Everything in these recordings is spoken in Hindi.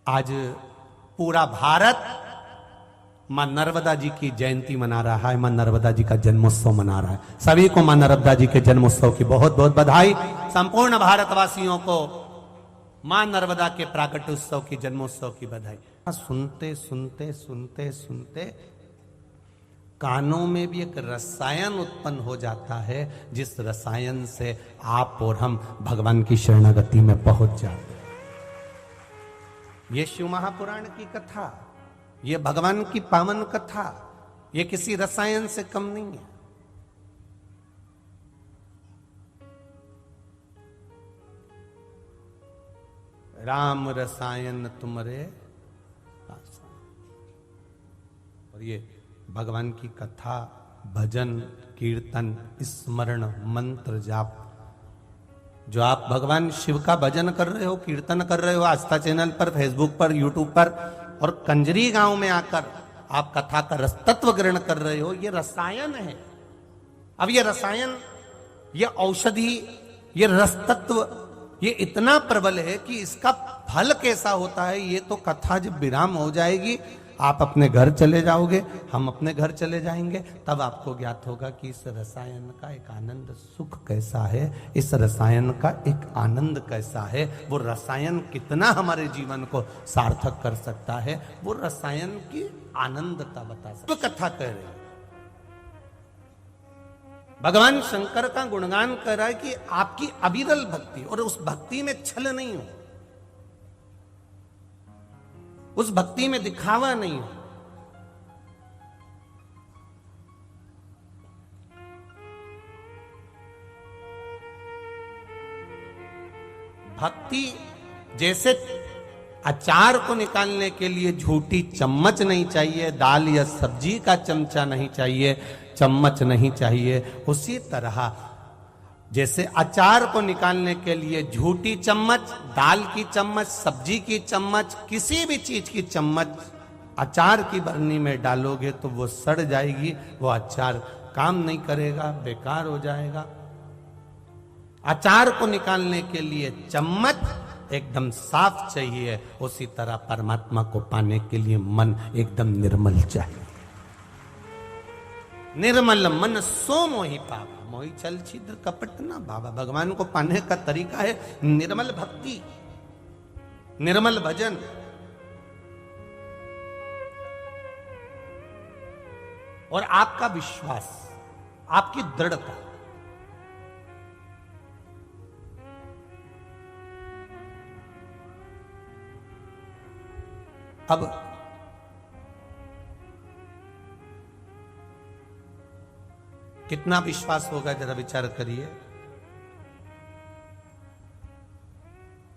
आज पूरा भारत मां नर्मदा जी की जयंती मना रहा है, मां नर्मदा जी का जन्मोत्सव मना रहा है। सभी को मां नर्मदा जी के जन्मोत्सव की बहुत बहुत बधाई। संपूर्ण भारतवासियों को मां नर्मदा के प्राकट्योत्सव की, जन्मोत्सव की बधाई। सुनते सुनते सुनते सुनते कानों में भी एक रसायन उत्पन्न हो जाता है, जिस रसायन से आप और हम भगवान की शरणागति में पहुंच जाते हैं। ये शिव महापुराण की कथा, ये भगवान की पावन कथा, ये किसी रसायन से कम नहीं है। राम रसायन तुमरे, और ये भगवान की कथा, भजन, कीर्तन, स्मरण, मंत्र, जाप, जो आप भगवान शिव का भजन कर रहे हो, कीर्तन कर रहे हो आस्था चैनल पर, फेसबुक पर, यूट्यूब पर, और कंजरी गांव में आकर आप कथा का रसतत्व ग्रहण कर रहे हो, ये रसायन है। अब ये रसायन, ये औषधि, ये रसतत्व, ये इतना प्रबल है कि इसका फल कैसा होता है, ये तो कथा जब विराम हो जाएगी, आप अपने घर चले जाओगे, हम अपने घर चले जाएंगे, तब आपको ज्ञात होगा कि इस रसायन का एक आनंद सुख कैसा है, इस रसायन का एक आनंद कैसा है, वो रसायन कितना हमारे जीवन को सार्थक कर सकता है, वो रसायन की आनंदता बता सकता है। तो कथा कह रहे हैं, भगवान शंकर का गुणगान कर रहा है कि आपकी अविरल भक्ति, और उस भक्ति में छल नहीं हो, उस भक्ति में दिखावा नहीं हो। भक्ति जैसे अचार को निकालने के लिए झूठी चम्मच नहीं चाहिए, दाल या सब्जी का चमचा नहीं चाहिए, चम्मच नहीं चाहिए, उसी तरह जैसे अचार को निकालने के लिए झूठी चम्मच, दाल की चम्मच, सब्जी की चम्मच, किसी भी चीज की चम्मच अचार की बरनी में डालोगे तो वो सड़ जाएगी, वो अचार काम नहीं करेगा, बेकार हो जाएगा। अचार को निकालने के लिए चम्मच एकदम साफ चाहिए, उसी तरह परमात्मा को पाने के लिए मन एकदम निर्मल चाहिए। निर्मल मन सो मोहि पावा, मोहि छल छिद्र कपट ना भावा। भगवान को पाने का तरीका है निर्मल भक्ति, निर्मल भजन। और आपका विश्वास, आपकी दृढ़ता। अब कितना विश्वास होगा जरा विचार करिए।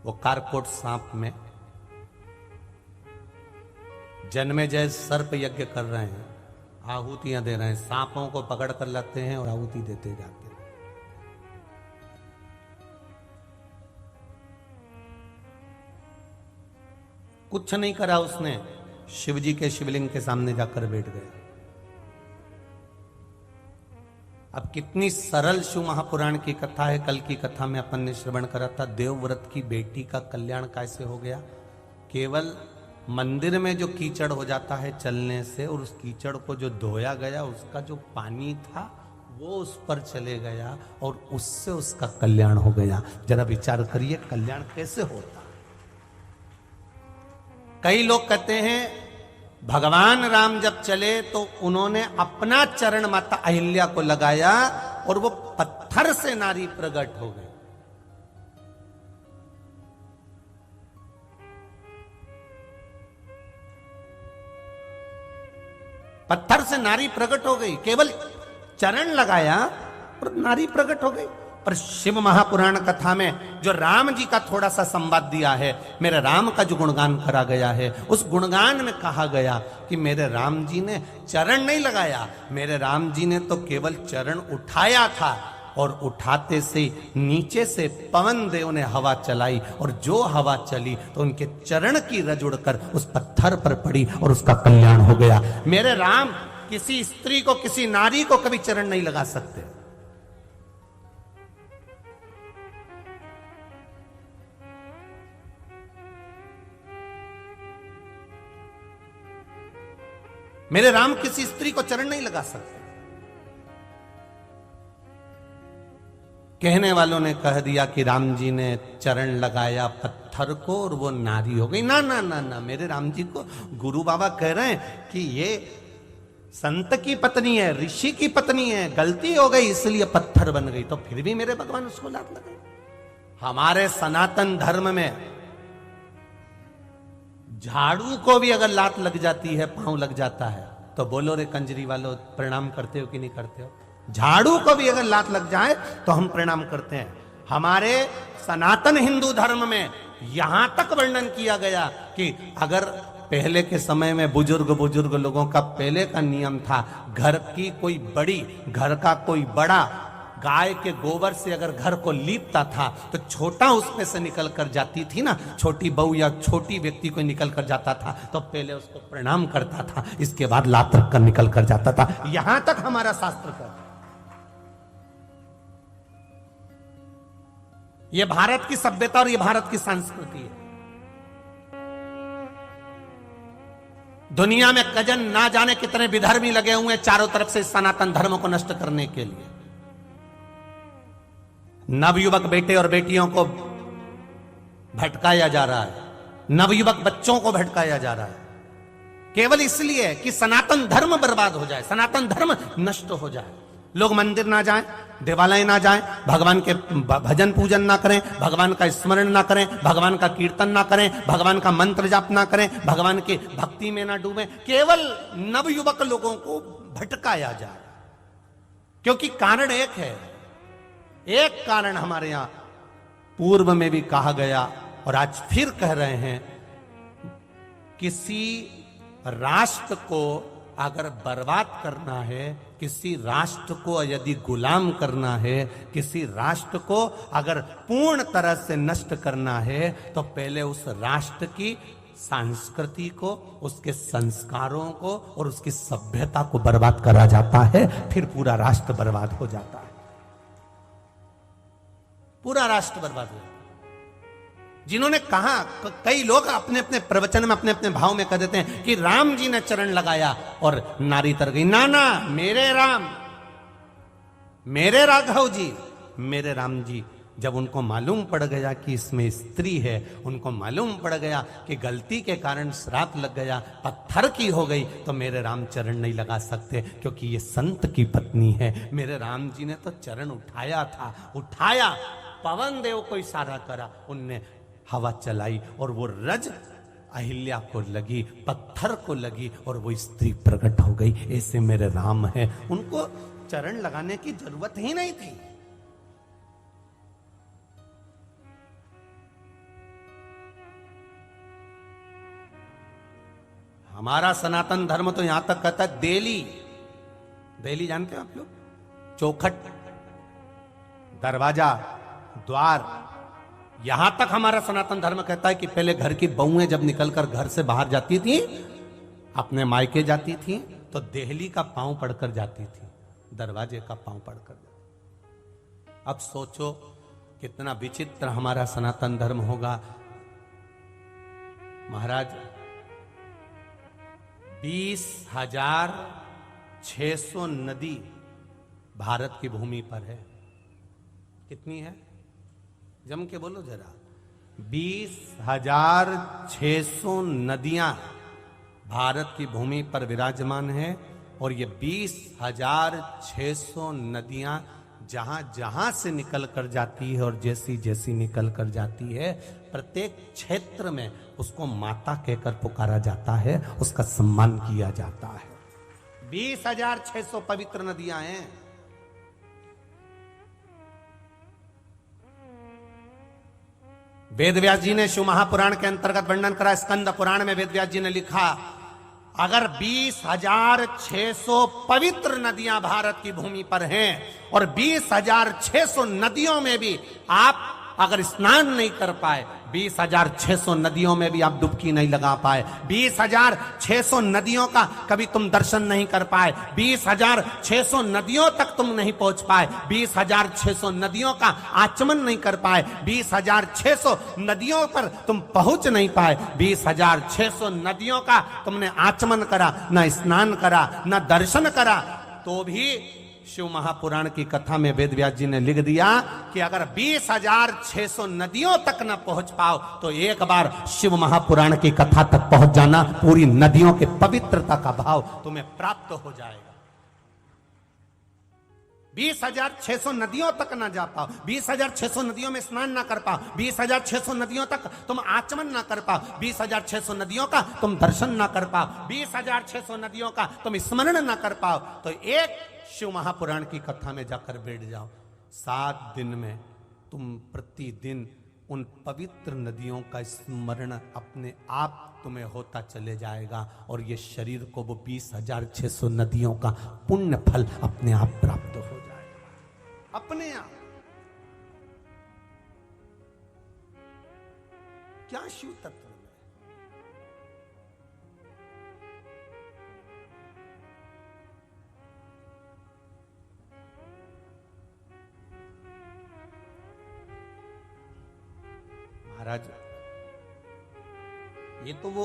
वो कारकोट सांप में जन्मेजय सर्प यज्ञ कर रहे हैं, आहुतियां दे रहे हैं, सांपों को पकड़ कर लाते हैं और आहुति देते जाते हैं। कुछ नहीं करा उसने, शिवजी के शिवलिंग के सामने जाकर बैठ गया। अब कितनी सरल शिव महापुराण की कथा है। कल की कथा में अपन ने श्रवण करा था, देवव्रत की बेटी का कल्याण कैसे हो गया। केवल मंदिर में जो कीचड़ हो जाता है चलने से, और उस कीचड़ को जो धोया गया, उसका जो पानी था वो उस पर चले गया और उससे उसका कल्याण हो गया। जरा विचार करिए कल्याण कैसे होता। कई लोग कहते हैं भगवान राम जब चले तो उन्होंने अपना चरण माता अहिल्या को लगाया और वो पत्थर से नारी प्रकट हो गई। पत्थर से नारी प्रकट हो गई, केवल चरण लगाया और नारी प्रकट हो गई। पर शिव महापुराण कथा में जो राम जी का थोड़ा सा संवाद दिया है, मेरे राम का जो गुणगान करा गया है, उस गुणगान में कहा गया कि मेरे राम जी ने चरण नहीं लगाया, मेरे राम जी ने तो केवल चरण उठाया था, और उठाते से नीचे से पवन देव ने हवा चलाई, और जो हवा चली तो उनके चरण की रज उड़कर उस पत्थर पर पड़ी और उसका कल्याण हो गया। मेरे राम किसी स्त्री को, किसी नारी को कभी चरण नहीं लगा सकते। मेरे राम किसी स्त्री को चरण नहीं लगा सकते। कहने वालों ने कह दिया कि राम जी ने चरण लगाया पत्थर को और वो नारी हो गई। ना ना ना ना, मेरे राम जी को गुरु बाबा कह रहे हैं कि ये संत की पत्नी है, ऋषि की पत्नी है, गलती हो गई इसलिए पत्थर बन गई। तो फिर भी मेरे भगवान उसको लात लगाई। हमारे सनातन धर्म में झाड़ू को भी अगर लात लग जाती है, पांव लग जाता है, तो बोलो रे कंजरी वालों, प्रणाम करते हो कि नहीं करते हो? झाड़ू को भी अगर लात लग जाए तो हम प्रणाम करते हैं। हमारे सनातन हिंदू धर्म में यहां तक वर्णन किया गया कि अगर पहले के समय में बुजुर्ग लोगों का पहले का नियम था, घर की कोई बड़ी, घर का कोई बड़ा गाय के गोबर से अगर घर को लीपता था तो छोटा उसमें से निकल कर जाती थी ना, छोटी बहू या छोटी व्यक्ति को निकल कर जाता था तो पहले उसको प्रणाम करता था, इसके बाद लात रख कर निकल कर जाता था। यहां तक हमारा शास्त्र का, ये भारत की सभ्यता और ये भारत की संस्कृति है। दुनिया में कजन ना जाने कितने विधर्मी लगे हुए हैं चारों तरफ से सनातन धर्म को नष्ट करने के लिए। नवयुवक बेटे और बेटियों को भटकाया जा रहा है, नवयुवक बच्चों को भटकाया जा रहा है, केवल इसलिए कि सनातन धर्म बर्बाद हो जाए, सनातन धर्म नष्ट हो जाए। लोग मंदिर ना जाएं, देवालय ना जाएं, भगवान के भजन पूजन ना करें, भगवान का स्मरण ना करें, भगवान का कीर्तन ना करें, भगवान का मंत्र जाप ना करें, भगवान की भक्ति में ना डूबें, केवल नवयुवक लोगों को भटकाया जाए। क्योंकि कारण एक है, एक कारण हमारे यहां पूर्व में भी कहा गया और आज फिर कह रहे हैं, किसी राष्ट्र को अगर बर्बाद करना है, किसी राष्ट्र को यदि गुलाम करना है, किसी राष्ट्र को अगर पूर्ण तरह से नष्ट करना है, तो पहले उस राष्ट्र की संस्कृति को, उसके संस्कारों को और उसकी सभ्यता को बर्बाद करा जाता है, फिर पूरा राष्ट्र बर्बाद हो जाता है। पूरा राष्ट्र बर्बाद हो जाता है। जिन्होंने कहा, कई लोग अपने अपने प्रवचन में अपने अपने भाव में कह देते हैं कि राम जी ने चरण लगाया और नारी तर गई। ना ना, मेरे राम, मेरे राघव जी, मेरे राम जी, जब उनको मालूम पड़ गया कि इसमें स्त्री है, उनको मालूम पड़ गया कि गलती के कारण श्राप लग गया, पत्थर की हो गई, तो मेरे राम चरण नहीं लगा सकते क्योंकि ये संत की पत्नी है। मेरे राम जी ने तो चरण उठाया था, उठाया, पवन देव को इशारा करा, उनने हवा चलाई और वो रज अहिल्या को लगी, पत्थर को लगी और वो स्त्री प्रकट हो गई। ऐसे मेरे राम है, उनको चरण लगाने की जरूरत ही नहीं थी। हमारा सनातन धर्म तो यहां तक कहता है देली, देली जानते हो आप लोग? चौखट, दरवाजा, द्वार, यहां तक हमारा सनातन धर्म कहता है कि पहले घर की बहुएं जब निकलकर घर से बाहर जाती थी, अपने मायके जाती थी, तो देहली का पांव पड़कर जाती थी, दरवाजे का पांव पड़कर। अब सोचो कितना विचित्र हमारा सनातन धर्म होगा। महाराज 20,600 नदी भारत की भूमि पर है। कितनी है? जम के बोलो जरा। 20,600 नदियां भारत की भूमि पर विराजमान है और ये 20,600 नदियां जहां जहां से निकल कर जाती है और जैसी जैसी निकल कर जाती है, प्रत्येक क्षेत्र में उसको माता कहकर पुकारा जाता है, उसका सम्मान किया जाता है। 20,600 पवित्र नदियां हैं। वेदव्यास जी ने शिव महापुराण के अंतर्गत वर्णन करा, स्कंद पुराण में वेदव्यास जी ने लिखा, अगर 20,600 पवित्र नदियां भारत की भूमि पर हैं और 20,600 नदियों में भी आप अगर स्नान नहीं कर पाए, 20,600 नदियों में भी आप डुबकी नहीं लगा पाए, 20,600 नदियों का कभी तुम दर्शन नहीं कर पाए, 20,600 नदियों तक तुम नहीं पहुंच पाए, 20,600 नदियों का आचमन नहीं कर पाए, 20,600 नदियों पर तुम पहुंच नहीं पाए, 20,600 नदियों का तुमने आचमन करा, ना स्नान करा, ना दर्शन करा, तो भी शिव महापुराण की कथा में वेद व्यास जी ने लिख दिया कि अगर 20,600 नदियों तक न पहुंच पाओ तो एक बार शिव महापुराण की कथा तक पहुंच जाना, पूरी नदियों के पवित्रता का भाव तुम्हें प्राप्त हो जाएगा। 20,600 नदियों तक ना जा पाओ, 20,600 नदियों में स्नान ना कर पाओ, 20,600 नदियों तक तुम आचमन ना कर पाओ, 20,600 नदियों का तुम दर्शन ना कर पाओ, 20,600 नदियों का तुम स्मरण ना कर पाओ, तो एक शिव महापुराण की कथा में जाकर बैठ जाओ। 7 दिन में तुम प्रतिदिन उन पवित्र नदियों का स्मरण अपने आप तुम्हें होता चले जाएगा और ये शरीर को वो 20,600 नदियों का पुण्य फल अपने आप प्राप्त हो जाएगा, अपने आप। क्या शिव तत्व है? महाराज, ये तो वो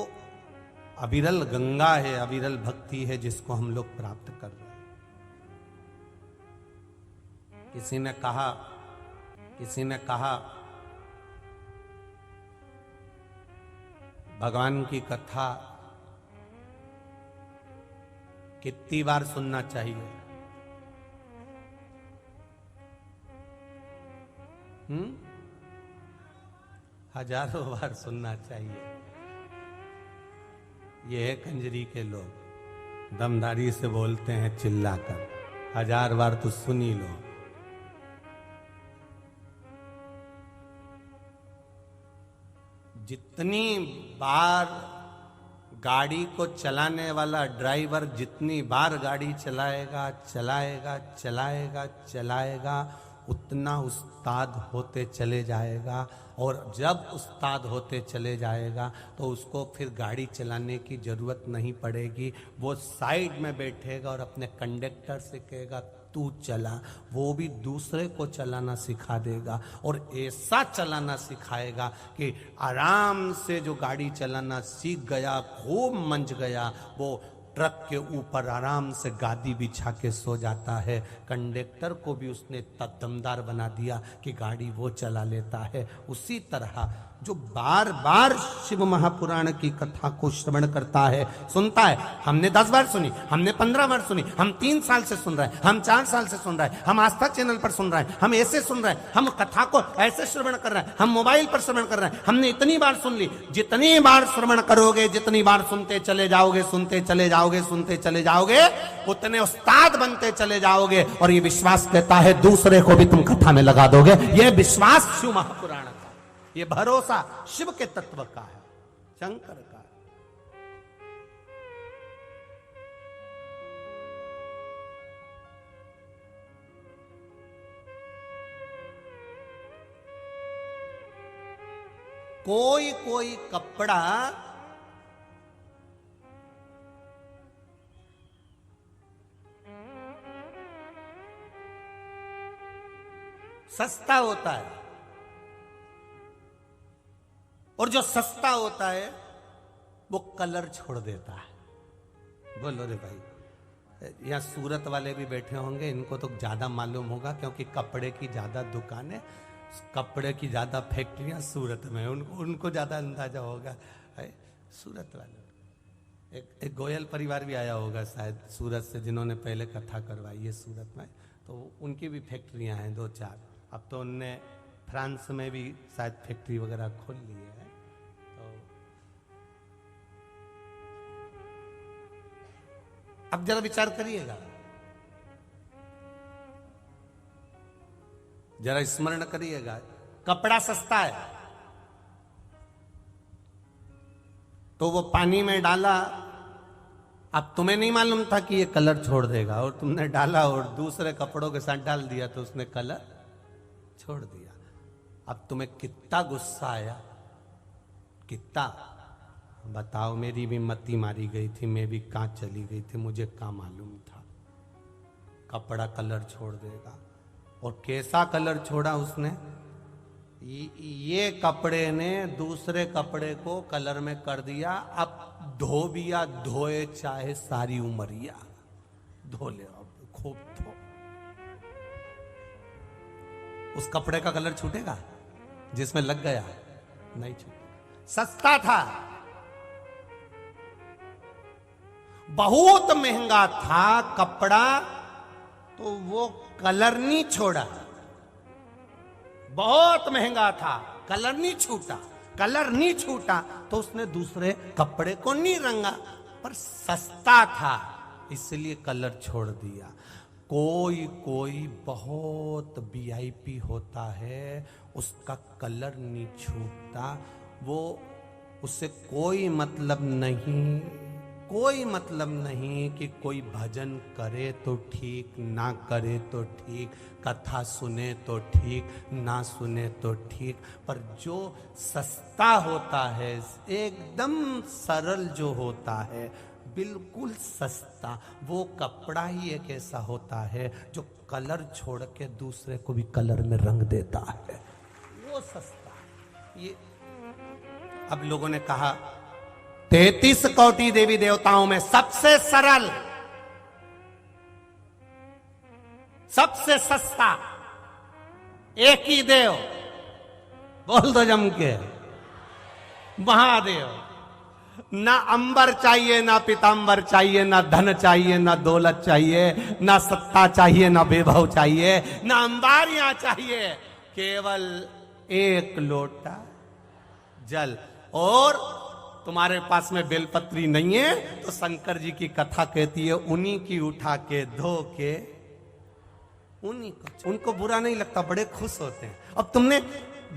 अविरल गंगा है, अविरल भक्ति है जिसको हम लोग प्राप्त कर रहे हैं। किसी ने कहा भगवान की कथा कितनी बार सुनना चाहिए? हजारों बार सुनना चाहिए। ये है कंजरी के लोग, दमदारी से बोलते हैं चिल्लाकर, 1000 बार तो सुन ही लो। जितनी बार गाड़ी को चलाने वाला ड्राइवर जितनी बार गाड़ी चलाएगा चलाएगा चलाएगा चलाएगा, उतना उस्ताद होते चले जाएगा। और जब उस्ताद होते चले जाएगा तो उसको फिर गाड़ी चलाने की जरूरत नहीं पड़ेगी। वो साइड में बैठेगा और अपने कंडक्टर से कहेगा तू चला, वो भी दूसरे को चलाना सिखा देगा और ऐसा चलाना सिखाएगा कि आराम से जो गाड़ी चलाना सीख गया, खूब मंझ गया, वो ट्रक के ऊपर आराम से गादी बिछा के सो जाता है। कंडक्टर को भी उसने दमदार बना दिया कि गाड़ी वो चला लेता है। उसी तरह जो बार बार शिव महापुराण की कथा को श्रवण करता है, सुनता है, हमने 10 बार सुनी, हमने 15 बार सुनी, हम 3 साल से सुन रहे हैं, हम 4 साल से सुन रहे हैं, हम आस्था चैनल पर सुन रहे हैं, हम ऐसे सुन रहे हैं, हम कथा को ऐसे श्रवण कर रहे हैं, हम मोबाइल पर श्रवण कर रहे हैं, हमने इतनी बार सुन ली। जितनी बार श्रवण करोगे, जितनी बार सुनते चले जाओगे, सुनते चले जाओगे, सुनते चले जाओगे, उतने उस्ताद बनते चले जाओगे। और ये विश्वास कहता है दूसरे को भी तुम कथा में लगा दोगे। ये विश्वास शिव महापुराण का, ये भरोसा शिव के तत्व का है, शंकर का। कोई कोई कपड़ा सस्ता होता है और जो सस्ता होता है वो कलर छोड़ देता है। बोलो रे भाई, यहाँ सूरत वाले भी बैठे होंगे, इनको तो ज्यादा मालूम होगा क्योंकि कपड़े की ज्यादा दुकानें, कपड़े की ज्यादा फैक्ट्रियां सूरत में, उनको ज्यादा अंदाजा होगा। सूरत वाले एक गोयल परिवार भी आया होगा शायद सूरत से, जिन्होंने पहले कथा करवाई है सूरत में, तो उनकी भी फैक्ट्रियां हैं 2-4। अब तो उनने फ्रांस में भी शायद फैक्ट्री वगैरह खोल ली है। अब जरा विचार करिएगा, जरा स्मरण करिएगा, कपड़ा सस्ता है तो वो पानी में डाला, अब तुम्हें नहीं मालूम था कि ये कलर छोड़ देगा और तुमने डाला और दूसरे कपड़ों के साथ डाल दिया तो उसने कलर छोड़ दिया। अब तुम्हें कितना गुस्सा आया, कितना बताओ। मेरी भी मती मारी गई थी, मैं भी कहाँ चली गई थी, मुझे कहाँ मालूम था कपड़ा कलर छोड़ देगा। और कैसा कलर छोड़ा उसने, ये कपड़े ने दूसरे कपड़े को कलर में कर दिया। अब धो भी या धोए चाहे सारी उमरिया, धो ले अब खूब धो। उस कपड़े का कलर छूटेगा जिसमें लग गया? नहीं छूटेगा। सस्ता था, बहुत महंगा था कपड़ा, तो वो कलर नहीं छोड़ा। बहुत महंगा था, कलर नहीं छूटा। कलर नहीं छूटा तो उसने दूसरे कपड़े को नहीं रंगा, पर सस्ता था इसलिए कलर छोड़ दिया। कोई कोई बहुत वीआईपी होता है, उसका कलर नहीं छूटता, वो उससे कोई मतलब नहीं, कोई मतलब नहीं कि कोई भजन करे तो ठीक, ना करे तो ठीक, कथा सुने तो ठीक, ना सुने तो ठीक। पर जो सस्ता होता है, एकदम सरल जो होता है, बिल्कुल सस्ता, वो कपड़ा ही एक ऐसा होता है जो कलर छोड़ के दूसरे को भी कलर में रंग देता है, वो सस्ता। ये अब लोगों ने कहा 33 कोटि देवी देवताओं में सबसे सरल, सबसे सस्ता एक ही देव, बोल दो जम के, महादेव। ना अंबर चाहिए, ना पीतांबर चाहिए, ना धन चाहिए, ना दौलत चाहिए, ना सत्ता चाहिए, ना वैभव चाहिए, ना अंबारियां चाहिए, केवल एक लोटा जल। और तुम्हारे पास में बेलपत्री नहीं है तो शंकर जी की कथा कहती है उन्हीं की उठा के धो के उन्हीं को, उनको बुरा नहीं लगता, बड़े खुश होते हैं। अब तुमने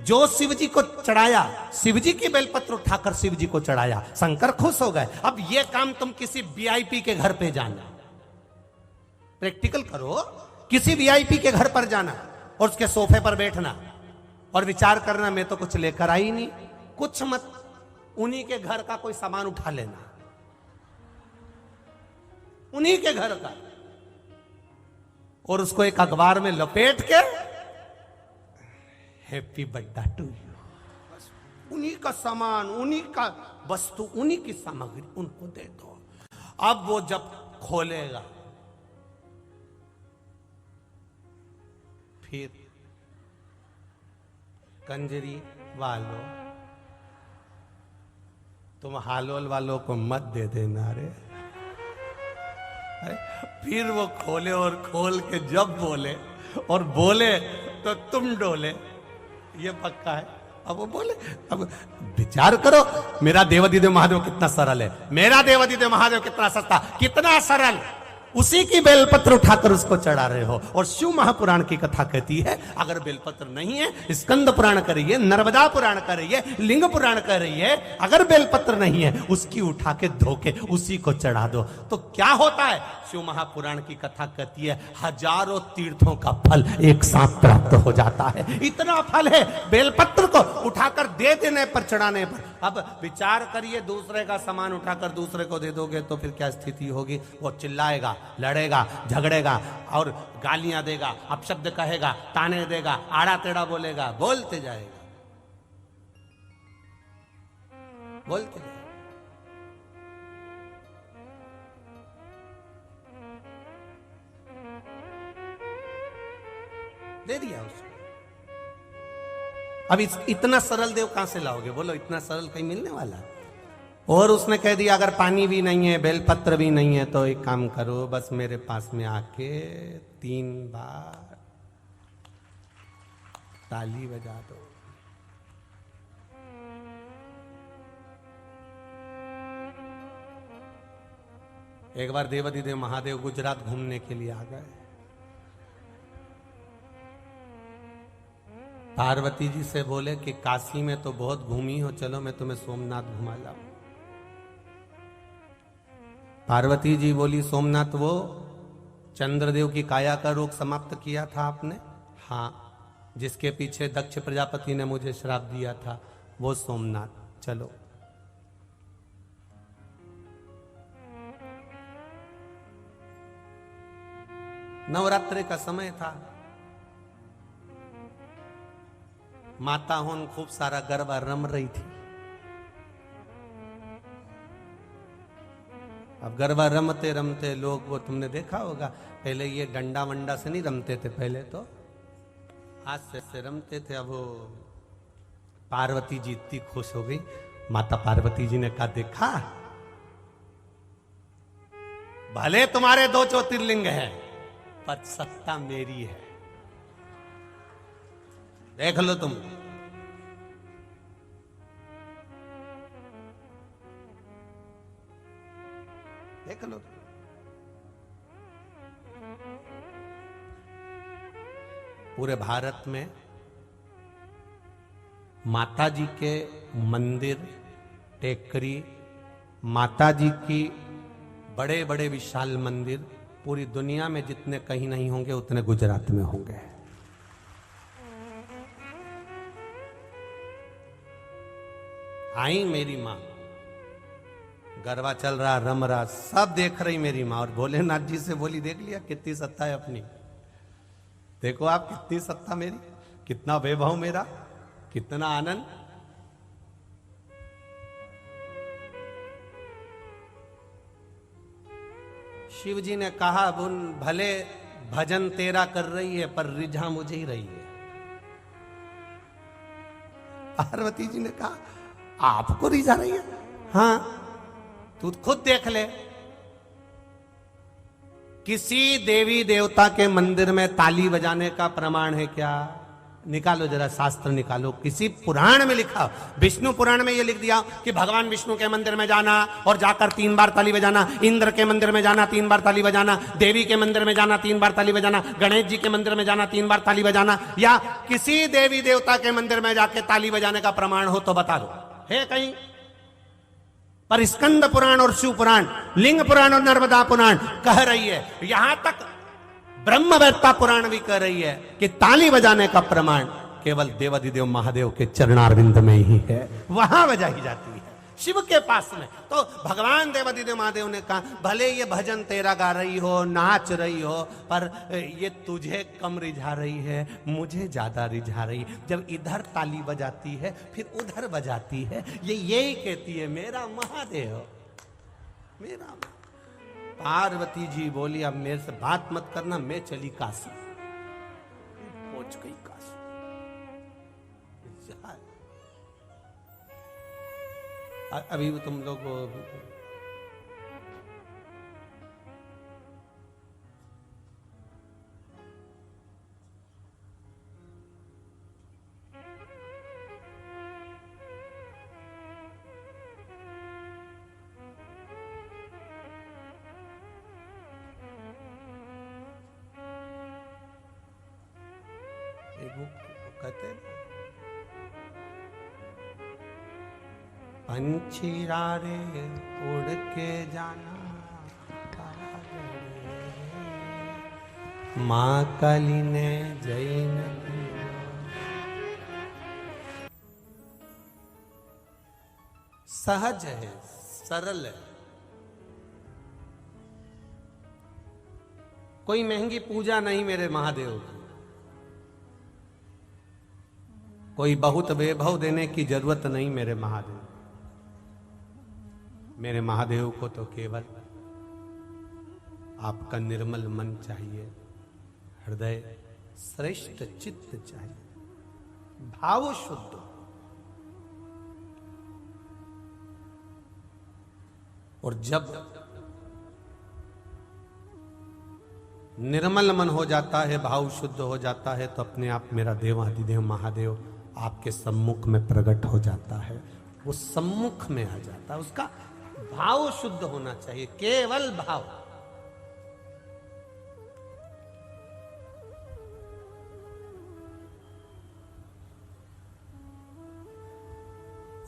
जो शिव जी को चढ़ाया, शिव जी की बेलपत्र उठाकर शिव जी को चढ़ाया, शंकर खुश हो गए। अब ये काम तुम किसी वीआईपी के घर पे जाना, प्रैक्टिकल करो, किसी वीआईपी के घर पर जाना और उसके सोफे पर बैठना और विचार करना मैं तो कुछ लेकर आई नहीं, कुछ मत, उन्हीं के घर का कोई सामान उठा लेना, उन्हीं के घर का, और उसको एक अखबार में लपेट के हैप्पी बर्थडे टू यू, उन्हीं का सामान, उन्हीं का वस्तु, उन्हीं की सामग्री उनको दे दो। अब वो जब खोलेगा फिर कंजरी वालों, तुम हालोल वालों को मत दे देना रे। फिर वो खोले और खोल के जब बोले और बोले तो तुम डोले, ये पक्का है। अब वो बोले, अब विचार करो, मेरा देवादिदेव महादेव कितना सरल है, मेरा देवादिदेव महादेव कितना सस्ता, कितना सरल, उसी की बेलपत्र उठाकर उसको चढ़ा रहे हो। और शिव महापुराण की कथा कहती है अगर बेलपत्र नहीं है, स्कंद पुराण करिए, नर्मदा पुराण करिए, लिंग पुराण करिए, अगर बेलपत्र नहीं है उसकी उठा के धो के उसी को चढ़ा दो तो क्या होता है। शिव महापुराण की कथा कहती है हजारों तीर्थों का फल एक साथ प्राप्त हो जाता है, इतना फल है बेलपत्र को उठाकर दे देने पर, चढ़ाने पर। अब विचार करिए, दूसरे का सामान उठाकर दूसरे को दे दोगे तो फिर क्या स्थिति होगी। वो चिल्लाएगा, लड़ेगा, झगड़ेगा और गालियां देगा, अपशब्द कहेगा, ताने देगा, आड़ा टेढ़ा बोलेगा, बोलते जाएगा, बोलते जाएगा। दे दिया उसको। अब इतना सरल देव कहां से लाओगे, बोलो, इतना सरल कहीं मिलने वाला। और उसने कह दिया अगर पानी भी नहीं है, बेलपत्र भी नहीं है, तो एक काम करो, बस मेरे पास में आके 3 बार ताली बजा दो। एक बार देवादिदेव महादेव गुजरात घूमने के लिए आ गए। पार्वती जी से बोले कि काशी में तो बहुत घूमी हो, चलो मैं तुम्हें सोमनाथ घुमा लाऊं। पार्वती जी बोली सोमनाथ, वो चंद्रदेव की काया का रोग समाप्त किया था आपने? हाँ। जिसके पीछे दक्ष प्रजापति ने मुझे श्राप दिया था, वो सोमनाथ। चलो नवरात्रि का समय था, माता होन खूब सारा गरबा रम रही थी। अब गरबा रमते रमते लोग, वो तुमने देखा होगा, पहले ये डंडा वंडा से नहीं रमते थे, पहले तो हाथ से रमते थे। अब वो पार्वती जी इतनी खुश हो गई, माता पार्वती जी ने कहा, देखा भले तुम्हारे 2 ज्योतिर्लिंग हैं, पर सत्ता मेरी है, देख लो तुम। देख लो। पूरे भारत में माता जी के मंदिर, टेकरी, माता जी की बड़े बड़े विशाल मंदिर पूरी दुनिया में जितने कहीं नहीं होंगे, उतने गुजरात में होंगे। आई मेरी मां, गरबा चल रहा, रम रहा, सब देख रही मेरी मां, और भोलेनाथ जी से बोली, देख लिया कितनी सत्ता है अपनी, देखो आप कितनी सत्ता मेरी, कितना वैभव मेरा, कितना आनंद। शिव जी ने कहा, बुन भले भजन तेरा कर रही है, पर रिझा मुझे ही रही है। पार्वती जी ने कहा, आपको रिझा रही है? हाँ, तू खुद देख ले, किसी देवी देवता के मंदिर में ताली बजाने का प्रमाण है क्या? निकालो जरा, शास्त्र निकालो, किसी पुराण में लिखा। विष्णु पुराण में यह लिख दिया कि भगवान विष्णु के मंदिर में जाना और जाकर 3 बार ताली बजाना, इंद्र के मंदिर में जाना 3 बार ताली बजाना, देवी के मंदिर में जाना 3 बार ताली बजाना, गणेश जी के मंदिर में जाना 3 बार ताली बजाना, या किसी देवी देवता के मंदिर में जाके ताली बजाने का प्रमाण हो तो बता दो, है कहीं? पर स्कंद पुराण और शिव पुराण, लिंग पुराण और नर्मदा पुराण कह रही है, यहां तक ब्रह्मवेत्ता पुराण भी कह रही है कि ताली बजाने का प्रमाण केवल देवाधिदेव महादेव के चरणारविंद में ही है, वहां बजाई जाती है, शिव के पास में। तो भगवान देवाधिदेव महादेव ने कहा, भले ये भजन तेरा गा रही हो, नाच रही हो, पर ये तुझे कम रिझा रही है, मुझे ज्यादा रिझा रही है। जब इधर ताली बजाती है, फिर उधर बजाती है, ये यही कहती है, मेरा महादेव, मेरा। पार्वती जी बोली, अब मेरे से बात मत करना, मैं चली काशी। पहुंच गई काशी। अभी तुम लोग कहते पंछीरारे उड़ के जाना, माँ काली ने जैन सहज है, सरल है, कोई महंगी पूजा नहीं मेरे महादेव की, कोई बहुत वैभव देने की जरूरत नहीं मेरे महादेव। मेरे महादेव को तो केवल आपका निर्मल मन चाहिए, हृदय श्रेष्ठ चित्त चाहिए, भाव शुद्ध। और जब निर्मल मन हो जाता है, भाव शुद्ध हो जाता है, तो अपने आप मेरा देवाधिदेव महादेव आपके सम्मुख में प्रकट हो जाता है, वो सम्मुख में आ जाता है। उसका भाव शुद्ध होना चाहिए, केवल भाव।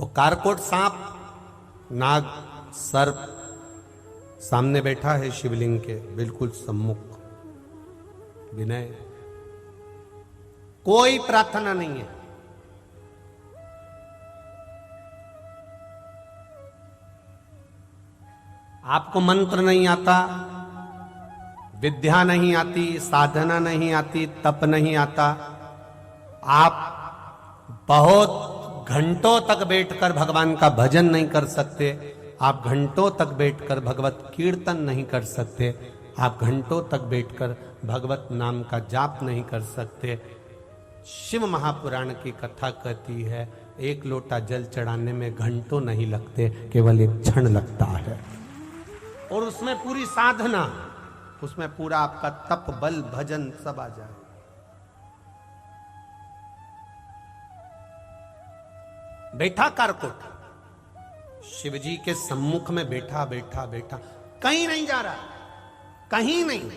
वो कारकोट सांप, नाग, सर्प सामने बैठा है शिवलिंग के बिल्कुल सम्मुख। विनय कोई प्रार्थना नहीं है। आपको मंत्र नहीं आता, विद्या नहीं आती, साधना नहीं आती, तप नहीं आता, आप बहुत घंटों तक बैठकर भगवान का भजन नहीं कर सकते, आप घंटों तक बैठकर भगवत कीर्तन नहीं कर सकते, आप घंटों तक बैठकर भगवत नाम का जाप नहीं कर सकते। शिव महापुराण की कथा कहती है एक लोटा जल चढ़ाने में घंटों नहीं लगते, केवल एक क्षण लगता है। और उसमें पूरी साधना, उसमें पूरा आपका तप बल भजन सब आ जाए। बैठा कारकुट शिव जी के सम्मुख में बैठा बैठा बैठा, कहीं नहीं जा रहा, कहीं नहीं।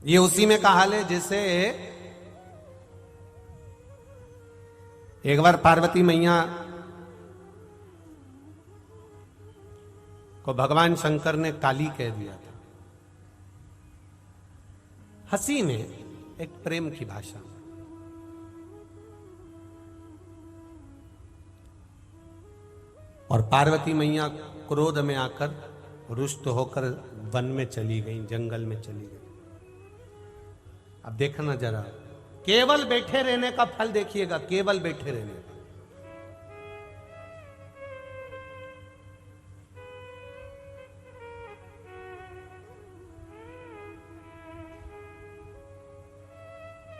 ये उसी में का हाल है जैसे एक बार पार्वती मैया को भगवान शंकर ने काली कह दिया था, हंसी में, एक प्रेम की भाषा। और पार्वती मैया क्रोध में आकर रुष्ट होकर वन में चली गई, जंगल में चली गई। अब देखना जरा, केवल बैठे रहने का फल देखिएगा, केवल बैठे रहने का।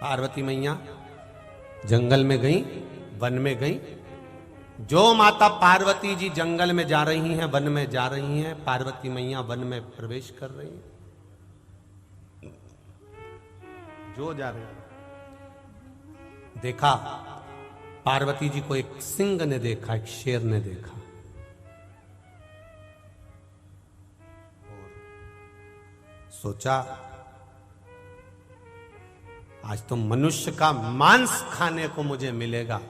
पार्वती मैया जंगल में गई, वन में गई। जो माता पार्वती जी जंगल में जा रही हैं, वन में जा रही हैं, पार्वती मैया वन में प्रवेश कर रही हैं। जो जा रहे हैं, देखा पार्वती जी को एक सिंह ने देखा, एक शेर ने देखा। और सोचा आज तो मनुष्य का मांस खाने को मुझे मिलेगा।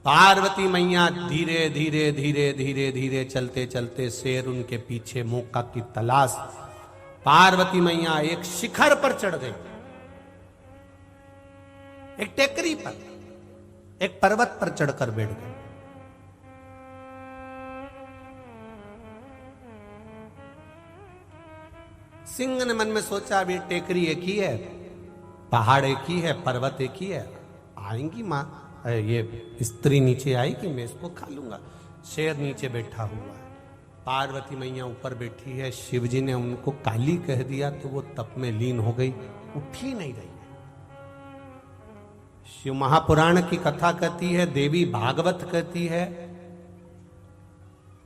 पार्वती मैया धीरे धीरे धीरे धीरे धीरे चलते चलते शेर उनके पीछे, मौका की तलाश। पार्वती मैया एक शिखर पर चढ़ गई, एक टेकरी पर, एक पर्वत पर चढ़कर बैठ गए। सिंह ने मन में सोचा अभी टेकरी एक ही है, पहाड़ एक ही है, पर्वत एक ही है, आएंगी मां, ये स्त्री नीचे आएगी, मैं इसको खा लूंगा। शेर नीचे बैठा हुआ है, पार्वती मैया ऊपर बैठी है। शिव जी ने उनको काली कह दिया तो वो तप में लीन हो गई, उठ ही नहीं रही। शिव महापुराण की कथा कहती है, देवी भागवत कहती है,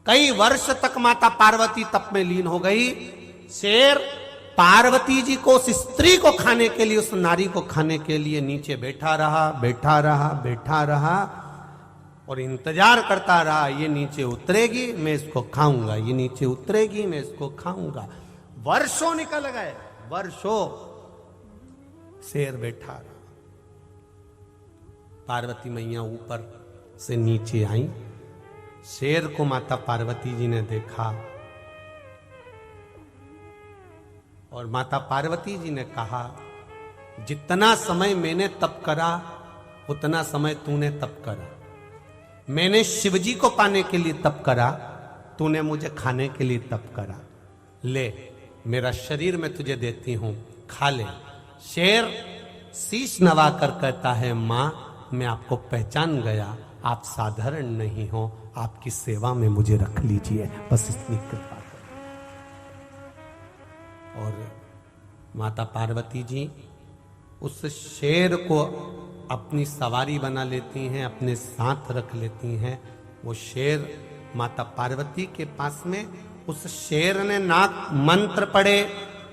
कई वर्ष तक माता पार्वती तप में लीन हो गई। शेर पार्वती जी को, उस स्त्री को खाने के लिए, उस नारी को खाने के लिए नीचे बैठा रहा, बैठा रहा, बैठा रहा और इंतजार करता रहा, ये नीचे उतरेगी मैं इसको खाऊंगा, ये नीचे उतरेगी मैं इसको खाऊंगा। वर्षों निकल गए, वर्षों शेर बैठा रहा। पार्वती मैया ऊपर से नीचे आई, शेर को माता पार्वती जी ने देखा और माता पार्वती जी ने कहा, जितना समय मैंने तप करा उतना समय तूने तप करा। मैंने शिव जी को पाने के लिए तप करा, तूने मुझे खाने के लिए तप करा। ले मेरा शरीर मैं तुझे देती हूं, खा ले। शेर शीश नवा कर कहता है, मां मैं आपको पहचान गया, आप साधारण नहीं हो, आपकी सेवा में मुझे रख लीजिए, बस इतनी कृपा करें। और माता पार्वती जी उस शेर को अपनी सवारी बना लेती हैं, अपने साथ रख लेती हैं। वो शेर माता पार्वती के पास में, उस शेर ने ना मंत्र पढ़े,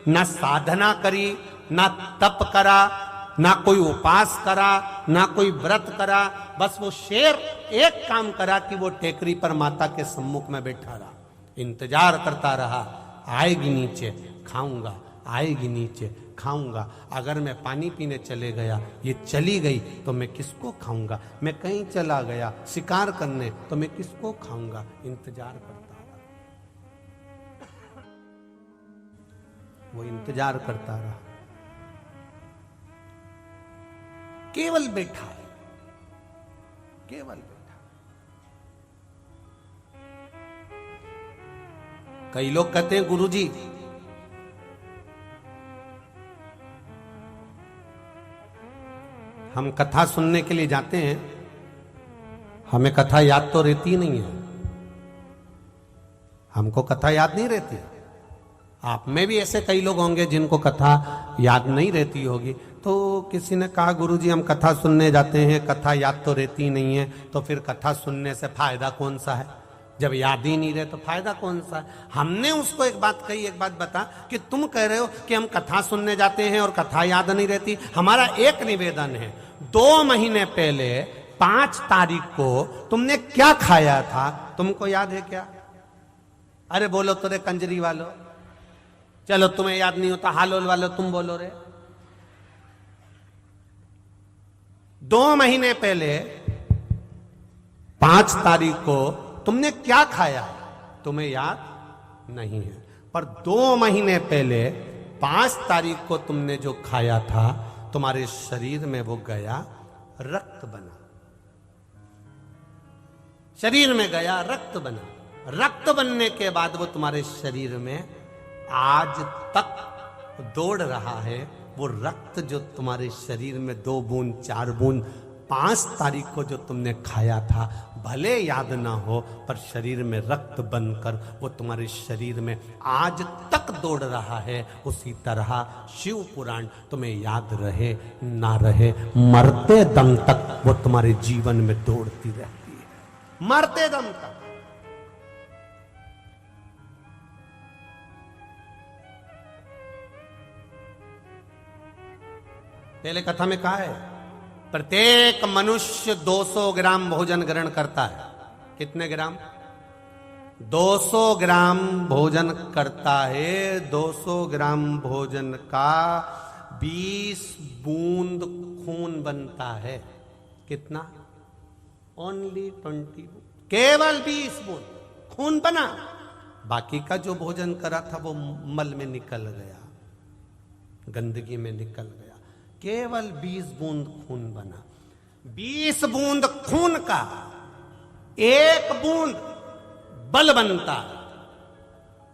ना साधना करी, ना तप करा, ना कोई उपास करा, ना कोई व्रत करा, बस वो शेर एक काम करा कि वो टेकरी पर माता के सम्मुख में बैठा रहा, इंतजार करता रहा, आएगी नीचे खाऊंगा, आएगी नीचे खाऊंगा। अगर मैं पानी पीने चले गया, ये चली गई तो मैं किसको खाऊंगा? मैं कहीं चला गया शिकार करने तो मैं किसको खाऊंगा? इंतजार करता रहा। वो इंतजार करता रहा, केवल बैठा है, केवल बैठा। कई लोग कहते हैं गुरुजी हम कथा सुनने के लिए जाते हैं, हमें कथा याद तो रहती नहीं है, हमको कथा याद नहीं रहती। आप में भी ऐसे कई लोग होंगे जिनको कथा याद नहीं रहती होगी। तो किसी ने कहा गुरुजी हम कथा सुनने जाते हैं, कथा याद तो रहती नहीं है, तो फिर कथा सुनने से फायदा कौन सा है? जब याद ही नहीं रहे तो फायदा कौन सा है? हमने उसको एक बात कही, एक बात बता कि तुम कह रहे हो कि हम कथा सुनने जाते हैं और कथा याद नहीं रहती। हमारा एक निवेदन है, 2 महीने पहले 5 तारीख को तुमने क्या खाया था, तुमको याद है क्या? अरे बोलो तो रे कंजरी वालो, चलो तुम्हें याद नहीं होता, हालोल वालो तुम बोलो रे। 2 महीने पहले 5 तारीख को तुमने क्या खाया तुम्हें याद नहीं है, पर 2 महीने पहले 5 तारीख को तुमने जो खाया था तुम्हारे शरीर में वो गया, रक्त बना, शरीर में गया, रक्त बना। रक्त बनने के बाद वो तुम्हारे शरीर में आज तक दौड़ रहा है। वो रक्त जो तुम्हारे शरीर में 2 बूंद 4 बूंद 5 तारीख को जो तुमने खाया था, भले याद ना हो पर शरीर में रक्त बनकर वो तुम्हारे शरीर में आज तक दौड़ रहा है। उसी तरह शिव पुराण तुम्हें याद रहे ना रहे, मरते दम तक वो तुम्हारे जीवन में दौड़ती रहती है, मरते दम तक। पहले कथा में कहा है प्रत्येक मनुष्य 200 ग्राम भोजन ग्रहण करता है। कितने ग्राम? 200 ग्राम भोजन करता है। 200 ग्राम भोजन का 20 बूंद खून बनता है। कितना? ओनली 20, केवल 20 बूंद खून बना। बाकी का जो भोजन करा था वो मल में निकल गया, गंदगी में निकल गया। केवल 20 बूंद खून बना। 20 बूंद खून का 1 बूंद बल बनता।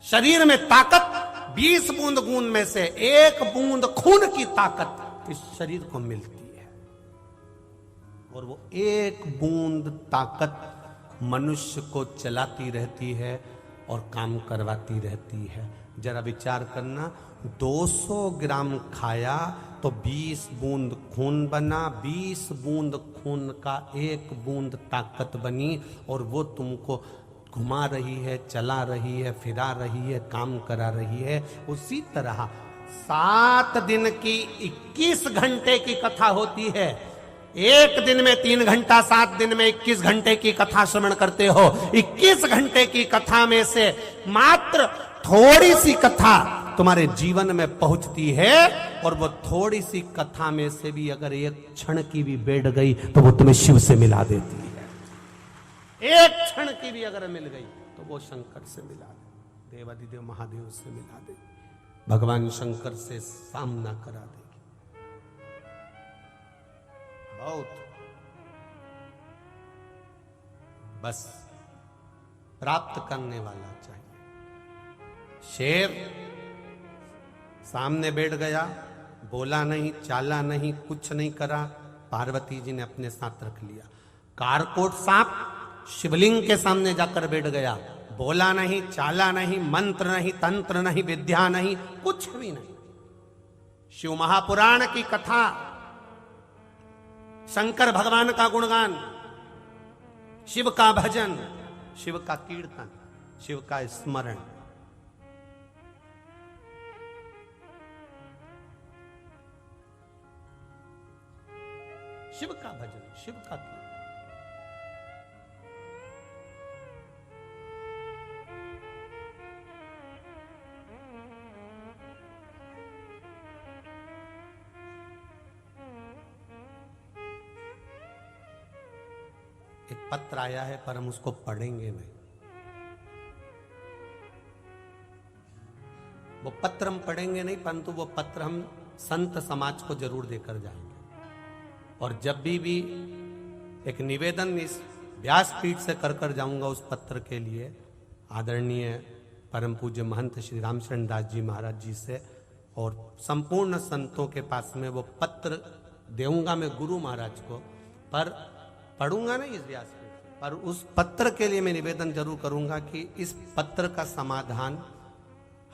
शरीर में ताकत 20 बूंद खून में से 1 बूंद खून की ताकत इस शरीर को मिलती है, और वो 1 बूंद ताकत मनुष्य को चलाती रहती है और काम करवाती रहती है। जरा विचार करना, 200 ग्राम खाया तो 20 बूंद खून बना, 20 बूंद खून का 1 बूंद ताकत बनी, और वो तुमको घुमा रही है, चला रही है, फिरा रही है, काम करा रही है। उसी तरह 7 दिन की 21 घंटे की कथा होती है। 1 दिन में 3 घंटा, 7 दिन में 21 घंटे की कथा श्रवण करते हो। 21 घंटे की कथा में से मात्र थोड़ी सी कथा तुम्हारे जीवन में पहुंचती है, और वो थोड़ी सी कथा में से भी अगर 1 क्षण की भी बैठ गई तो वो तुम्हें शिव से मिला देती है। 1 क्षण की भी अगर मिल गई तो वो शंकर से मिला दे, देवादिदेव महादेव से मिला दे, भगवान शंकर से सामना करा देगी। बहुत बस प्राप्त करने वाला चाहिए। शेर सामने बैठ गया, बोला नहीं, चाला नहीं, कुछ नहीं करा, पार्वती जी ने अपने साथ रख लिया। कारकोट सांप शिवलिंग के सामने जाकर बैठ गया, बोला नहीं, चाला नहीं, मंत्र नहीं, तंत्र नहीं, विद्या नहीं, कुछ भी नहीं। शिव महापुराण की कथा, शंकर भगवान का गुणगान, शिव का भजन, शिव का कीर्तन, शिव का स्मरण, शिव का भजन, शिव का कीर्तन। एक पत्र आया है पर हम उसको पढ़ेंगे नहीं। वो पत्र हम पढ़ेंगे नहीं, परंतु वो पत्र हम संत समाज को जरूर देकर जाएंगे। और जब भी एक निवेदन इस व्यासपीठ से कर जाऊंगा उस पत्र के लिए आदरणीय परम पूज्य महंत श्री रामशरण दास जी महाराज जी से और संपूर्ण संतों के पास में वो पत्र देऊंगा मैं गुरु महाराज को, पर पढ़ूंगा नहीं इस व्यासपीठ से, पर उस पत्र के लिए मैं निवेदन जरूर करूंगा कि इस पत्र का समाधान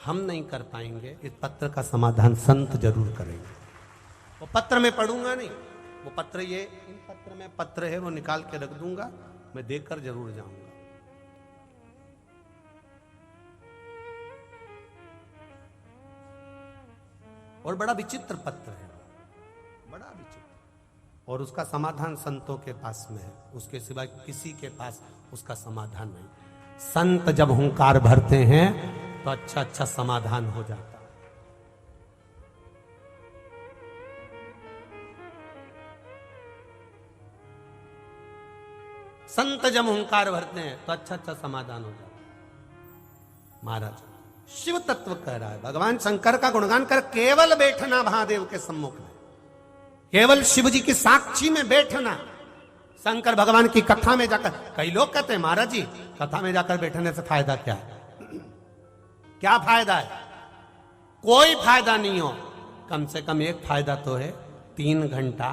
हम नहीं कर पाएंगे, इस पत्र का समाधान संत जरूर करेंगे। वो पत्र मैं पढ़ूंगा नहीं, वो पत्र ये इन पत्र में पत्र है वो निकाल के रख दूंगा, मैं देकर जरूर जाऊंगा। और बड़ा विचित्र पत्र है, बड़ा विचित्र, और उसका समाधान संतों के पास में है, उसके सिवाय किसी के पास उसका समाधान नहीं। संत जब हुंकार भरते हैं तो अच्छा समाधान हो जाता है। संत जब हुंकार भरते हैं तो अच्छा समाधान हो जाता है। महाराज शिव तत्व कह रहा है, भगवान शंकर का गुणगान कर, केवल बैठना महादेव के सम्मुख में, केवल शिव जी की साक्षी में बैठना। शंकर भगवान की कथा में जाकर, कई लोग कहते हैं महाराज जी कथा में जाकर बैठने से फायदा क्या है? क्या फायदा है? कोई फायदा नहीं हो। कम से कम एक फायदा तो है, 3 घंटा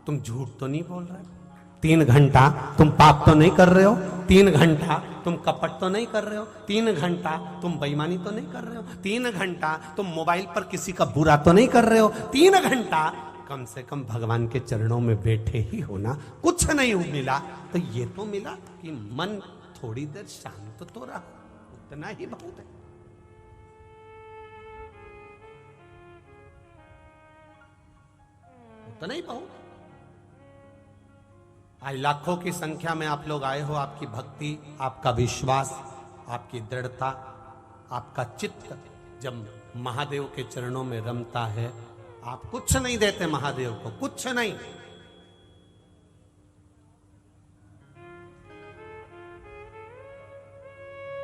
तुम झूठ तो नहीं बोल रहे, 3 घंटा तुम पाप तो नहीं कर रहे हो, 3 घंटा तुम कपट तो नहीं कर रहे हो, 3 घंटा तुम बेईमानी तो नहीं कर रहे हो, 3 घंटा तुम मोबाइल पर किसी का बुरा तो नहीं कर रहे हो, 3 घंटा कम से कम भगवान के चरणों में बैठे ही होना। कुछ नहीं मिला तो ये तो मिला कि मन थोड़ी देर शांत तो रहा, उतना ही बहुत है। उतना ही बहुत। आज लाखों की संख्या में आप लोग आए हो, आपकी भक्ति, आपका विश्वास, आपकी दृढ़ता, आपका चित्त जब महादेव के चरणों में रमता है, आप कुछ नहीं देते महादेव को, कुछ नहीं।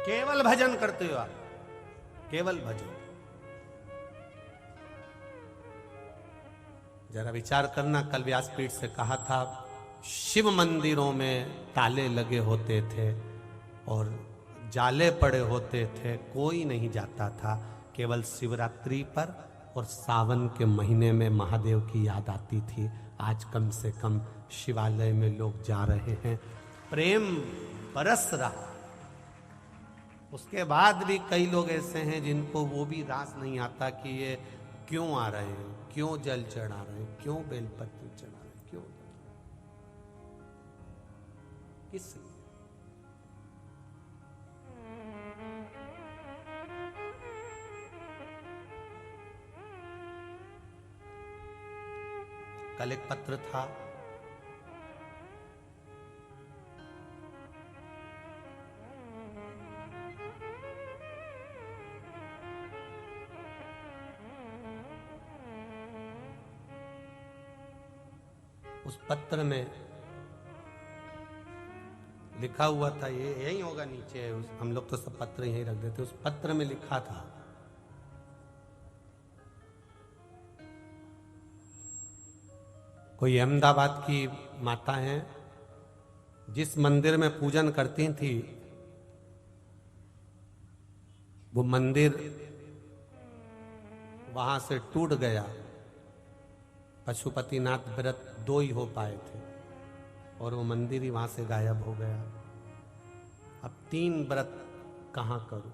केवल भजन करते हो आप, केवल भजन। जरा विचार करना, कल व्यासपीठ से कहा था शिव मंदिरों में ताले लगे होते थे और जाले पड़े होते थे, कोई नहीं जाता था। केवल शिवरात्रि पर और सावन के महीने में महादेव की याद आती थी। आज कम से कम शिवालय में लोग जा रहे हैं, प्रेम बरस रहा। उसके बाद भी कई लोग ऐसे हैं जिनको वो भी रास नहीं आता कि ये क्यों आ रहे हैं, क्यों जल चढ़ा रहे हैं, क्यों बेलपत्र चढ़ा रहे हैं, क्यों, किस कल एक पत्र था, उस पत्र में लिखा हुआ था, ये यही होगा नीचे, हम लोग तो सब पत्र यहीं रख देते। उस पत्र में लिखा था, कोई अहमदाबाद की माता हैं, जिस मंदिर में पूजन करती थी वो मंदिर वहां से टूट गया। पशुपतिनाथ व्रत 2 ही हो पाए थे और वो मंदिर ही वहां से गायब हो गया। अब 3 व्रत कहां करूं?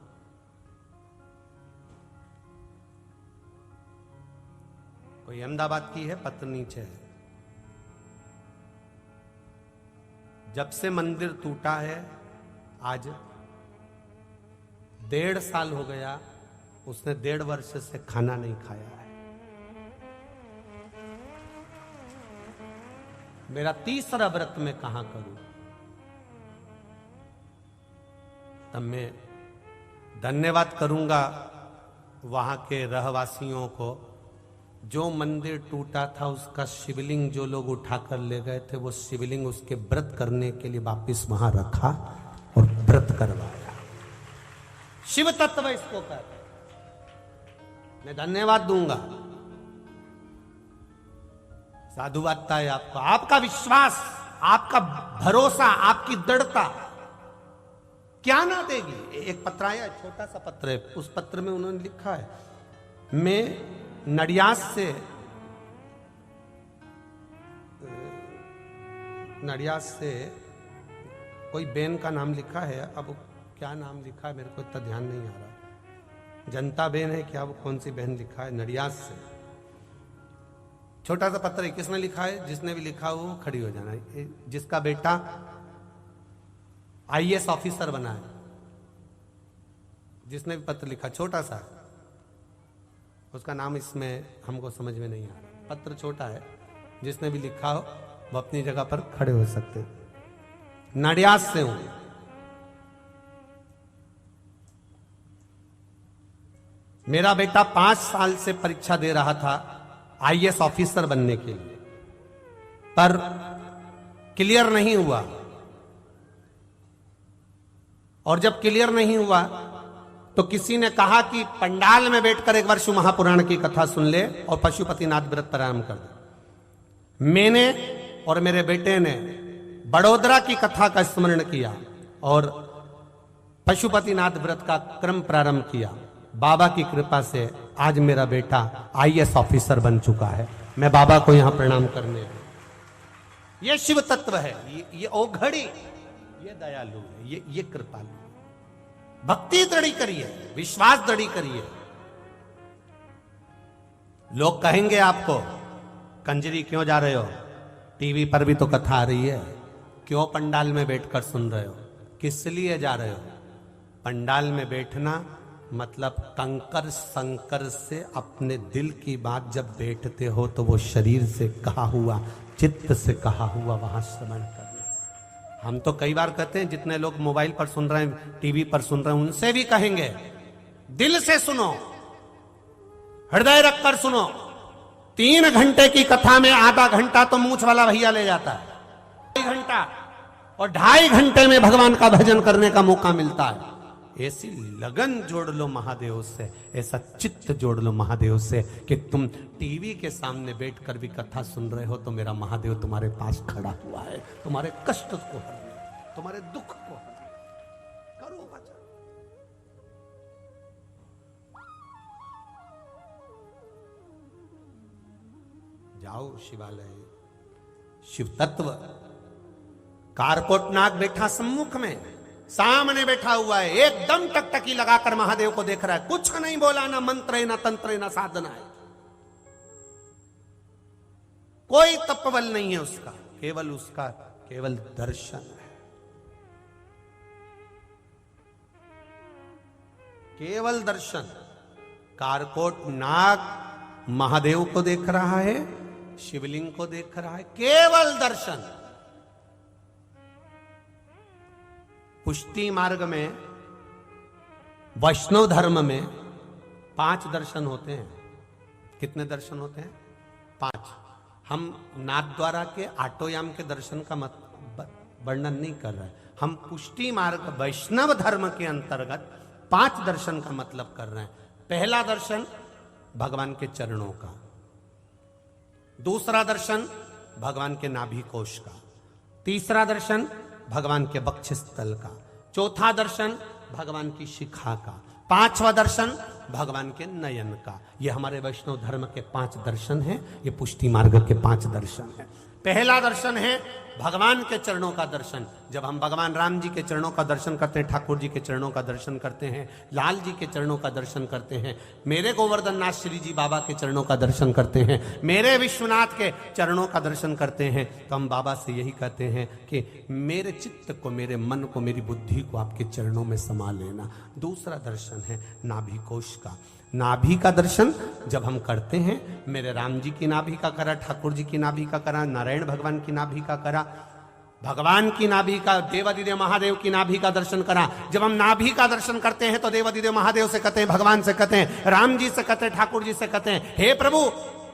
कोई अहमदाबाद की है, पत्र नीचे है। जब से मंदिर टूटा है आज 1.5 साल हो गया, उसने 1.5 वर्ष से खाना नहीं खाया है। मेरा 3रा व्रत मैं कहां करूं? तब मैं धन्यवाद करूंगा वहां के रहवासियों को। जो मंदिर टूटा था उसका शिवलिंग जो लोग उठाकर ले गए थे, वो शिवलिंग उसके व्रत करने के लिए वापिस वहां रखा और व्रत करवाया। शिव तत्व इसको कहते हैं। मैं धन्यवाद दूंगा। साधुवादता है आपका, आपका विश्वास, आपका भरोसा, आपकी दृढ़ता क्या ना देगी। एक पत्र आया, छोटा सा पत्र है, उस पत्र में उन्होंने लिखा है, मैं नडियाद से कोई बेन का नाम लिखा है, अब क्या नाम लिखा है मेरे को इतना ध्यान नहीं आ रहा, जनता बेन है क्या, वो कौन सी बहन लिखा है, नडियाद से छोटा सा पत्र है। किसने लिखा है? जिसने भी लिखा हो खड़ी हो जाना है। जिसका बेटा आईएएस ऑफिसर बना है, जिसने भी पत्र लिखा, छोटा सा, उसका नाम इसमें हमको समझ में नहीं आ रहा, पत्र छोटा है, जिसने भी लिखा हो वो अपनी जगह पर खड़े हो सकते हैं। नडियाद से हूं, मेरा बेटा 5 साल से परीक्षा दे रहा था आईएएस ऑफिसर बनने के लिए, पर क्लियर नहीं हुआ, और जब क्लियर नहीं हुआ तो किसी ने कहा कि पंडाल में बैठकर एक बार शिव महापुराण की कथा सुन ले और पशुपतिनाथ व्रत प्रारंभ कर दे। मैंने और मेरे बेटे ने बड़ोदरा की कथा का स्मरण किया और पशुपतिनाथ व्रत का क्रम प्रारंभ किया। बाबा की कृपा से आज मेरा बेटा आईएएस ऑफिसर बन चुका है। मैं बाबा को यहां प्रणाम करने, ये शिव तत्व है, ये ओघड़ी, ये दयालु है, ये कृपालु। भक्ति दृढ़ी करिए, विश्वास दृढ़ी करिए। लोग कहेंगे आपको, कंजरी क्यों जा रहे हो, टीवी पर भी तो कथा आ रही है, क्यों पंडाल में बैठकर सुन रहे हो, किस लिए जा रहे हो? पंडाल में बैठना मतलब कंकर संकर से अपने दिल की बात जब बैठते हो तो वो शरीर से कहा हुआ, चित्त से कहा हुआ वहां श्रवण करने। हम तो कई बार कहते हैं, जितने लोग मोबाइल पर सुन रहे हैं, टीवी पर सुन रहे हैं, उनसे भी कहेंगे दिल से सुनो, हृदय रखकर सुनो। 3 घंटे की कथा में आधा घंटा तो मूछ वाला भैया ले जाता है, 2 घंटा, और 2.5 घंटे में भगवान का भजन करने का मौका मिलता है। ऐसी लगन जोड़ लो महादेव से, ऐसा चित्त जोड़ लो महादेव से कि तुम टीवी के सामने बैठकर भी कथा सुन रहे हो तो मेरा महादेव तुम्हारे पास खड़ा हुआ है, तुम्हारे कष्ट को हरने, तुम्हारे दुख को हरने। करो भजन। जाओ शिवालय, शिव तत्व, कारकोट नाग बैठा सम्मुख में, सामने बैठा हुआ है, एकदम टकटकी लगाकर महादेव को देख रहा है, कुछ नहीं बोला, ना मंत्र है, ना तंत्र है, ना साधना है, कोई तपबल नहीं है उसका, केवल दर्शन है, केवल दर्शन। कारकोट नाग महादेव को देख रहा है, शिवलिंग को देख रहा है, केवल दर्शन। पुष्टि मार्ग में, वैष्णव धर्म में 5 दर्शन होते हैं। कितने दर्शन होते हैं? 5। हम नाथद्वारा के आटोयाम के दर्शन का वर्णन नहीं कर रहे, हम पुष्टि मार्ग वैष्णव धर्म के अंतर्गत 5 दर्शन का मतलब कर रहे हैं। पहला दर्शन भगवान के चरणों का, दूसरा दर्शन भगवान के नाभि कोश का, तीसरा दर्शन भगवान के वक्षस्थल का, चौथा दर्शन भगवान की शिखा का, 5वां दर्शन भगवान के नयन का। ये हमारे वैष्णव धर्म के 5 दर्शन हैं, ये पुष्टि मार्ग के 5 दर्शन हैं। पहला दर्शन है भगवान के चरणों का दर्शन। जब हम भगवान राम जी के चरणों का दर्शन करते हैं, ठाकुर जी के चरणों का दर्शन करते हैं, लाल जी के चरणों का दर्शन करते हैं, मेरे गोवर्धन नाथ श्री जी बाबा के चरणों का दर्शन करते हैं, मेरे विश्वनाथ के चरणों का दर्शन करते हैं, तो हम बाबा से यही कहते हैं कि मेरे चित्त को, मेरे मन को, मेरी बुद्धि को आपके चरणों में समा लेना। दूसरा दर्शन है नाभि कोश का। नाभि का दर्शन जब हम करते हैं, मेरे राम जी की नाभि का करा, ठाकुर जी की नाभि का करा, नारायण भगवान की नाभि का करा, भगवान की नाभि का, देवादिदेव महादेव की नाभि का दर्शन करा। जब हम नाभि का दर्शन करते हैं तो देवादिदेव महादेव से कहते हैं, भगवान से कहते हैं, राम जी से कहते हैं, ठाकुर जी से कहते हैं, हे प्रभु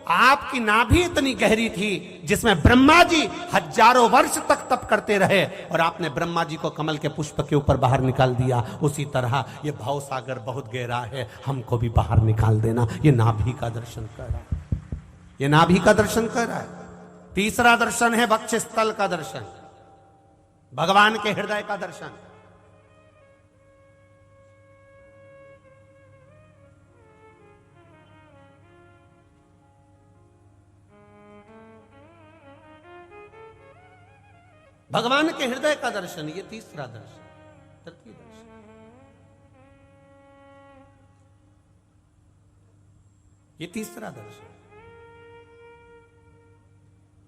आपकी नाभि इतनी गहरी थी जिसमें ब्रह्मा जी हजारों वर्ष तक तप करते रहे और आपने ब्रह्मा जी को कमल के पुष्प के ऊपर बाहर निकाल दिया। उसी तरह ये भव सागर बहुत गहरा है, हमको भी बाहर निकाल देना। ये नाभि का दर्शन कर रहा है, ये नाभि का दर्शन कर रहा है। तीसरा दर्शन है वक्ष स्थल का दर्शन, भगवान के हृदय का दर्शन। भगवान के हृदय का दर्शन, ये तीसरा दर्शन। तृतीय दर्शन, ये तीसरा दर्शन।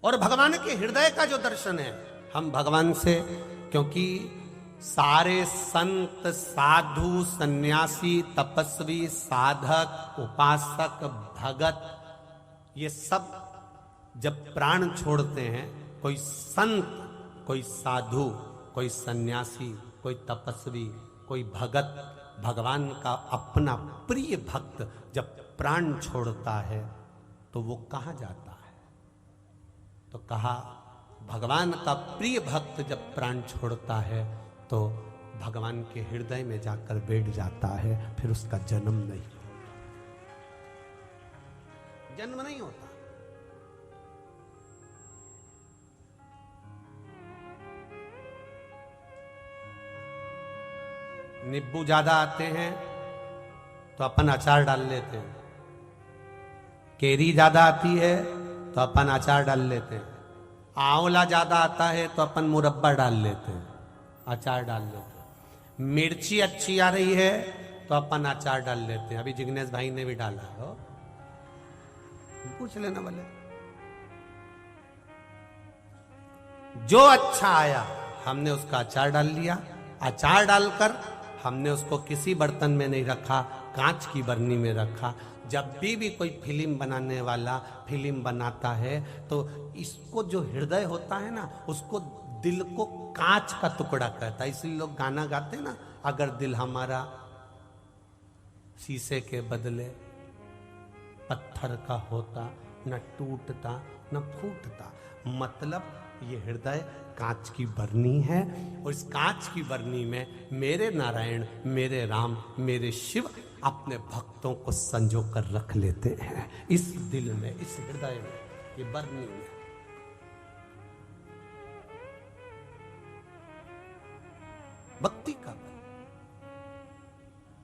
और भगवान के हृदय का जो दर्शन है, हम भगवान से, क्योंकि सारे संत साधु सन्यासी तपस्वी साधक उपासक भगत ये सब जब प्राण छोड़ते हैं, कोई संत, कोई साधु, कोई सन्यासी, कोई तपस्वी, कोई भगत, भगवान का अपना प्रिय भक्त जब प्राण छोड़ता है तो वो कहां जाता है? तो कहा भगवान का प्रिय भक्त जब प्राण छोड़ता है तो भगवान के हृदय में जाकर बैठ जाता है, फिर उसका जन्म नहीं होता, जन्म नहीं होता। नींबू ज्यादा आते हैं तो अपन अचार डाल लेते हैं, केरी ज्यादा आती है तो अपन अचार डाल लेते हैं, आंवला ज्यादा आता है तो अपन मुरब्बा डाल लेते हैं, अचार डाल लेते हैं, मिर्ची अच्छी आ रही है तो अपन अचार डाल लेते हैं। अभी जिग्नेश भाई ने भी डाला हो, पूछ लेना बोले। जो अच्छा आया हमने उसका अचार डाल लिया। अचार डालकर हमने उसको किसी बर्तन में नहीं रखा, कांच की बरनी में रखा। जब भी कोई फिल्म बनाने वाला फिल्म बनाता है तो इसको जो हृदय होता है ना, उसको दिल को कांच का टुकड़ा कहता है। इसलिए लोग गाना गाते हैं ना, अगर दिल हमारा शीशे के बदले पत्थर का होता, न टूटता न फूटता। मतलब ये हृदय कांच की बरनी है और इस कांच की बरनी में मेरे नारायण, मेरे राम, मेरे शिव अपने भक्तों को संजो कर रख लेते हैं इस दिल में, इस हृदय में, ये बरनी में। भक्ति का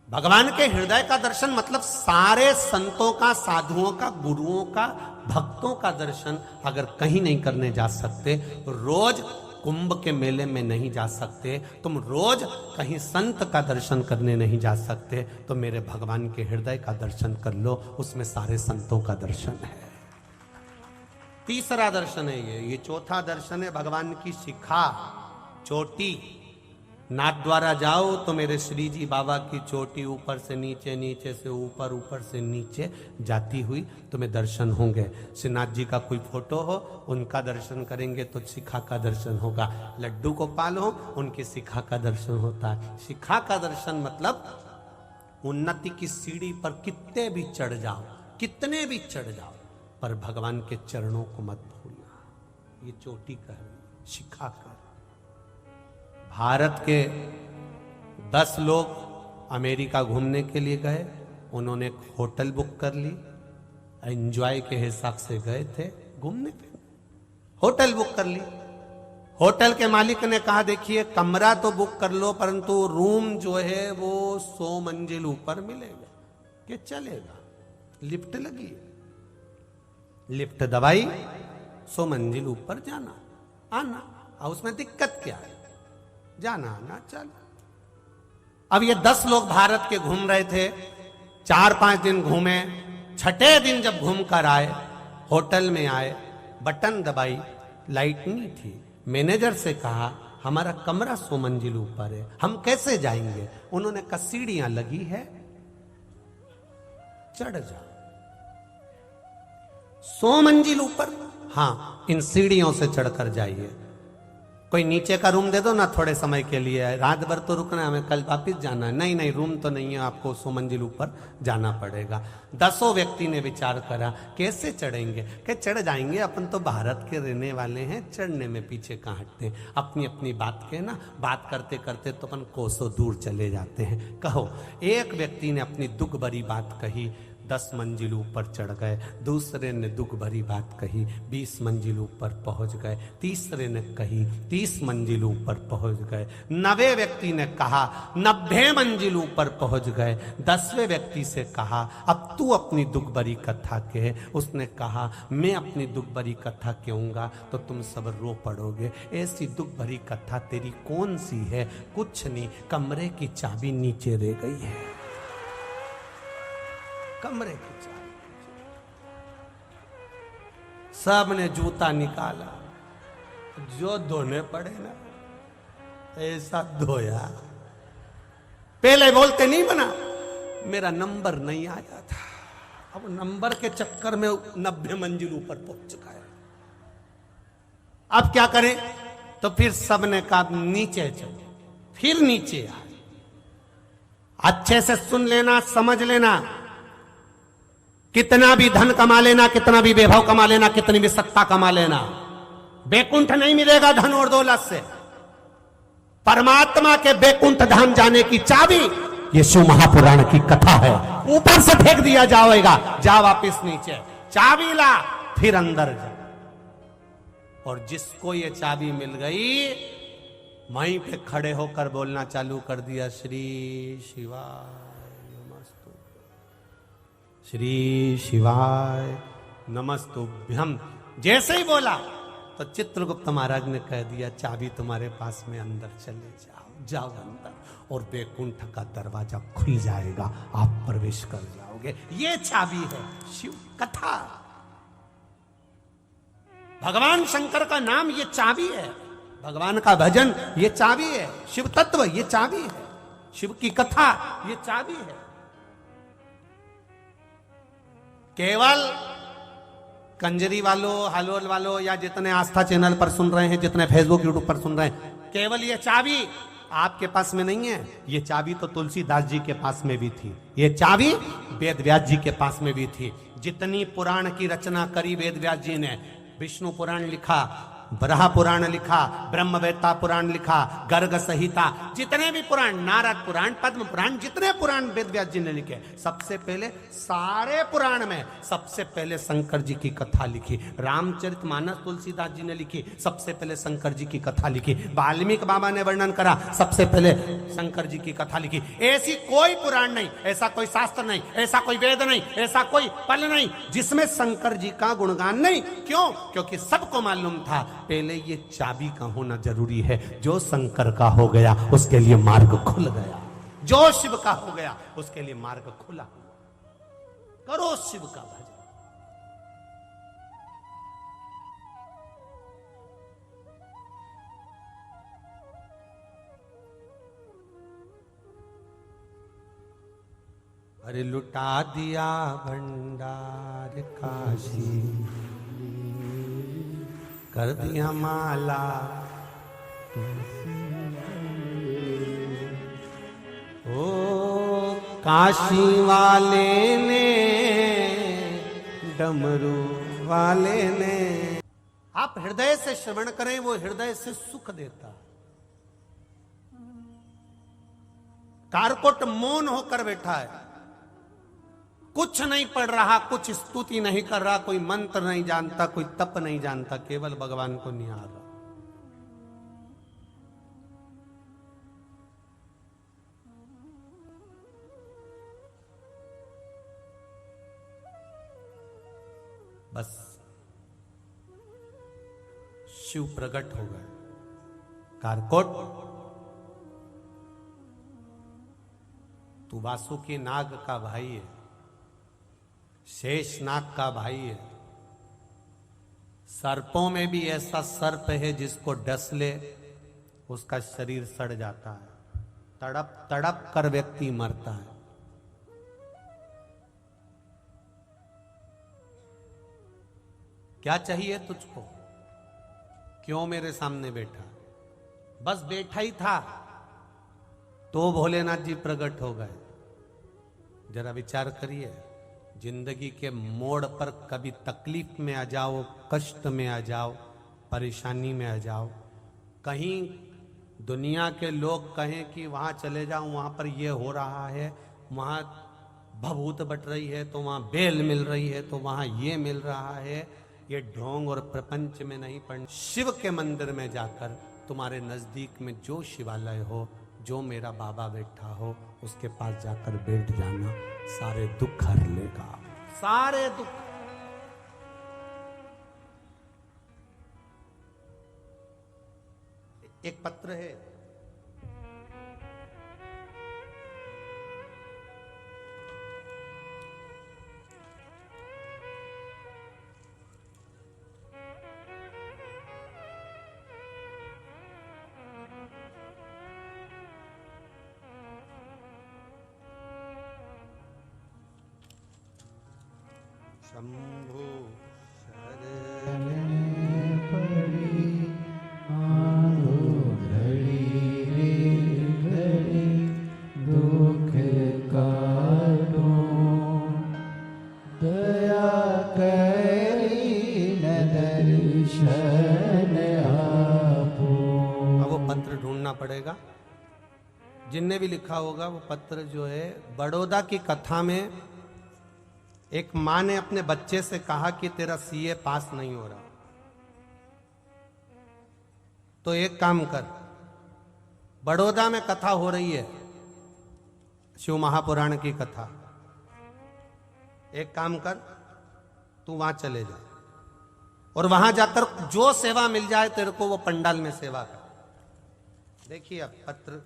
भगवान के हृदय का दर्शन मतलब सारे संतों का, साधुओं का, गुरुओं का, भक्तों का दर्शन अगर कहीं नहीं करने जा सकते, रोज कुंभ के मेले में नहीं जा सकते, तुम रोज कहीं संत का दर्शन करने नहीं जा सकते, तो मेरे भगवान के हृदय का दर्शन कर लो, उसमें सारे संतों का दर्शन है। तीसरा दर्शन है ये चौथा दर्शन है भगवान की शिखा, चोटी। नाथ द्वारा जाओ तो मेरे श्री जी बाबा की चोटी ऊपर से नीचे, नीचे से ऊपर, ऊपर से नीचे जाती हुई तुम्हें दर्शन होंगे। श्रीनाथ जी का कोई फोटो हो, उनका दर्शन करेंगे तो शिखा का दर्शन होगा। लड्डू गोपाल हो, उनकी शिखा का दर्शन होता है। शिखा का दर्शन मतलब उन्नति की सीढ़ी पर कितने भी चढ़ जाओ, कितने भी चढ़ जाओ, पर भगवान के चरणों को मत भूलना। ये चोटी का है, शिखा का। भारत के 10 लोग अमेरिका घूमने के लिए गए, उन्होंने एक होटल बुक कर ली, एंजॉय के हिसाब से गए थे घूमने पे, होटल बुक कर ली। होटल के मालिक ने कहा देखिए कमरा तो बुक कर लो परंतु रूम जो है वो 100 मंजिल ऊपर मिलेगा। कि चलेगा, लिफ्ट लगी, लिफ्ट दबाई, 100 मंजिल ऊपर जाना आना, और उसमें दिक्कत क्या है, जाना आना चल। अब ये 10 लोग भारत के घूम रहे थे, 4-5 दिन घूमे, छठे दिन जब घूम कर आए, होटल में आए, बटन दबाई, लाइट नहीं थी। मैनेजर से कहा हमारा कमरा 100 मंजिल ऊपर है, हम कैसे जाएंगे? उन्होंने कहा सीढ़ियां लगी है, चढ़ जाओ। 100 मंजिल ऊपर, हाँ इन सीढ़ियों से चढ़कर जाइए। कोई नीचे का रूम दे दो ना थोड़े समय के लिए, रात भर तो रुकना है, हमें कल वापिस जाना है। नहीं नहीं, रूम तो नहीं है, आपको 100 मंजिल ऊपर जाना पड़ेगा। 10 व्यक्ति ने विचार करा कैसे चढ़ेंगे, कि चढ़ जाएंगे, अपन तो भारत के रहने वाले हैं, चढ़ने में पीछे कहाँ हटते हैं। अपनी अपनी बात के ना, बात करते करते तो अपन कोसों दूर चले जाते हैं। कहो, एक व्यक्ति ने अपनी दुख भरी बात कही, 10 मंजिल ऊपर चढ़ गए। दूसरे ने दुख भरी बात कही, 20 मंजिल ऊपर पहुंच गए। तीसरे ने कही, 30 मंजिल ऊपर पहुंच गए। 90 व्यक्ति ने कहा, 90 मंजिल ऊपर पहुंच गए। 10वें व्यक्ति से कहा, अब तू अपनी दुख भरी कथा कह। उसने कहा, मैं अपनी दुख भरी कथा कहूंगा तो तुम सब रो पड़ोगे। ऐसी दुख भरी कथा तेरी कौन सी है? कुछ नहीं, कमरे की चाबी नीचे रह गई है। कमरे की चाबी। सब ने जूता निकाला, जो धोने पड़े ना ऐसा धोया। पहले बोलते नहीं बना, मेरा नंबर नहीं आया था, अब नंबर के चक्कर में 90 मंजिल ऊपर पहुंच चुका है। अब क्या करें? तो फिर सबने कहा नीचे चलो। फिर नीचे आए। अच्छे से सुन लेना, समझ लेना, कितना भी धन कमा लेना, कितना भी वैभव कमा लेना, कितनी भी सत्ता कमा लेना, बैकुंठ नहीं मिलेगा धन और दौलत से। परमात्मा के बैकुंठ धाम जाने की चाबी ये शिव महापुराण की कथा है। ऊपर से फेंक दिया जाएगा, जा वापिस नीचे, चाबी ला, फिर अंदर जा। और जिसको ये चाबी मिल गई, वहीं पे खड़े होकर बोलना चालू कर दिया, श्री शिवाय नमस्तु, श्री शिवाय नमस्तुभ्यम। जैसे ही बोला तो चित्रगुप्त महाराज ने कह दिया, चाबी तुम्हारे पास में, अंदर चले जाओ, जाओ अंदर, और बैकुंठ का दरवाजा खुल जाएगा, आप प्रवेश कर जाओगे। ये चाबी है शिव कथा। भगवान शंकर का नाम ये चाबी है, भगवान का भजन ये चाबी है, शिव तत्व ये चाबी है, शिव की कथा ये चाबी है। केवल कंजरी वालों, हालोल वालों, या जितने आस्था चैनल पर सुन रहे हैं, जितने फेसबुक यूट्यूब पर सुन रहे हैं, केवल ये चाबी आपके पास में नहीं है। ये चाबी तो तुलसीदास जी के पास में भी थी, ये चाबी वेद व्यास जी के पास में भी थी। जितनी पुराण की रचना करी वेद व्यास जी ने, विष्णु पुराण लिखा, बराह पुराण लिखा, ब्रह्मवेत्ता पुराण लिखा, गर्ग संहिता, जितने भी पुराण, नारद पुराण, पद्म पुराण, जितने पुराण वेद व्यास जी ने लिखे, सबसे पहले सारे पुराण में सबसे पहले शंकर जी की कथा लिखी। रामचरितमानस तुलसीदास जी ने लिखी, सबसे पहले शंकर जी की कथा लिखी। वाल्मीकि बाबा ने वर्णन करा, सबसे पहले शंकर जी की कथा लिखी। ऐसी कोई पुराण नहीं, ऐसा कोई शास्त्र नहीं, ऐसा कोई वेद नहीं, ऐसा कोई पल नहीं जिसमें शंकर जी का गुणगान नहीं। क्यों? क्योंकि सबको मालूम था पहले ये चाबी का होना जरूरी है। जो शंकर का हो गया उसके लिए मार्ग खुल गया, जो शिव का हो गया उसके लिए मार्ग खुला। करो शिव का भजन। अरे लुटा दिया भंडार काशी, कर दिया माला, ओ काशी वाले ने, डमरू वाले ने। आप हृदय से श्रवण करें, वो हृदय से सुख देता। कारकोट मौन होकर बैठा है, कुछ नहीं पढ़ रहा, कुछ स्तुति नहीं कर रहा, कोई मंत्र नहीं जानता, कोई तप नहीं जानता, केवल भगवान को निहार रहा। बस शिव प्रकट हो गए। कारकोट, तू वासुकी नाग का भाई है, शेषनाग का भाई है। सर्पों में भी ऐसा सर्प है जिसको डस ले उसका शरीर सड़ जाता है, तड़प तड़प कर व्यक्ति मरता है। क्या चाहिए तुझको? क्यों मेरे सामने बैठा? बस बैठा ही था तो भोलेनाथ जी प्रकट हो गए। जरा विचार करिए, जिंदगी के मोड़ पर कभी तकलीफ में आ जाओ, कष्ट में आ जाओ, परेशानी में आ जाओ, कहीं दुनिया के लोग कहें कि वहां चले जाओ, वहां पर ये हो रहा है, वहां भभूत बट रही है, तो वहां बेल मिल रही है, तो वहां ये मिल रहा है, ये ढोंग और प्रपंच में नहीं पड़ना। शिव के मंदिर में जाकर तुम्हारे नजदीक में जो शिवालय हो, जो मेरा बाबा बैठा हो, उसके पास जाकर बैठ जाना, सारे दुख हर लेगा, सारे दुख। एक पत्र है, शंभु शरण पड़ी आंधो घड़ी रे घड़ी दुख काटो दया करी न दर्शन आपो। अब वो पत्र ढूंढना पड़ेगा, जिनने भी लिखा होगा वो पत्र जो है। बड़ौदा की कथा में एक मां ने अपने बच्चे से कहा कि तेरा सीए पास नहीं हो रहा, तो एक काम कर, बड़ौदा में कथा हो रही है, शिव महापुराण की कथा, एक काम कर, तू वहां चले जा और वहां जाकर जो सेवा मिल जाए तेरे को, वो पंडाल में सेवा कर। देखिए अब पत्र,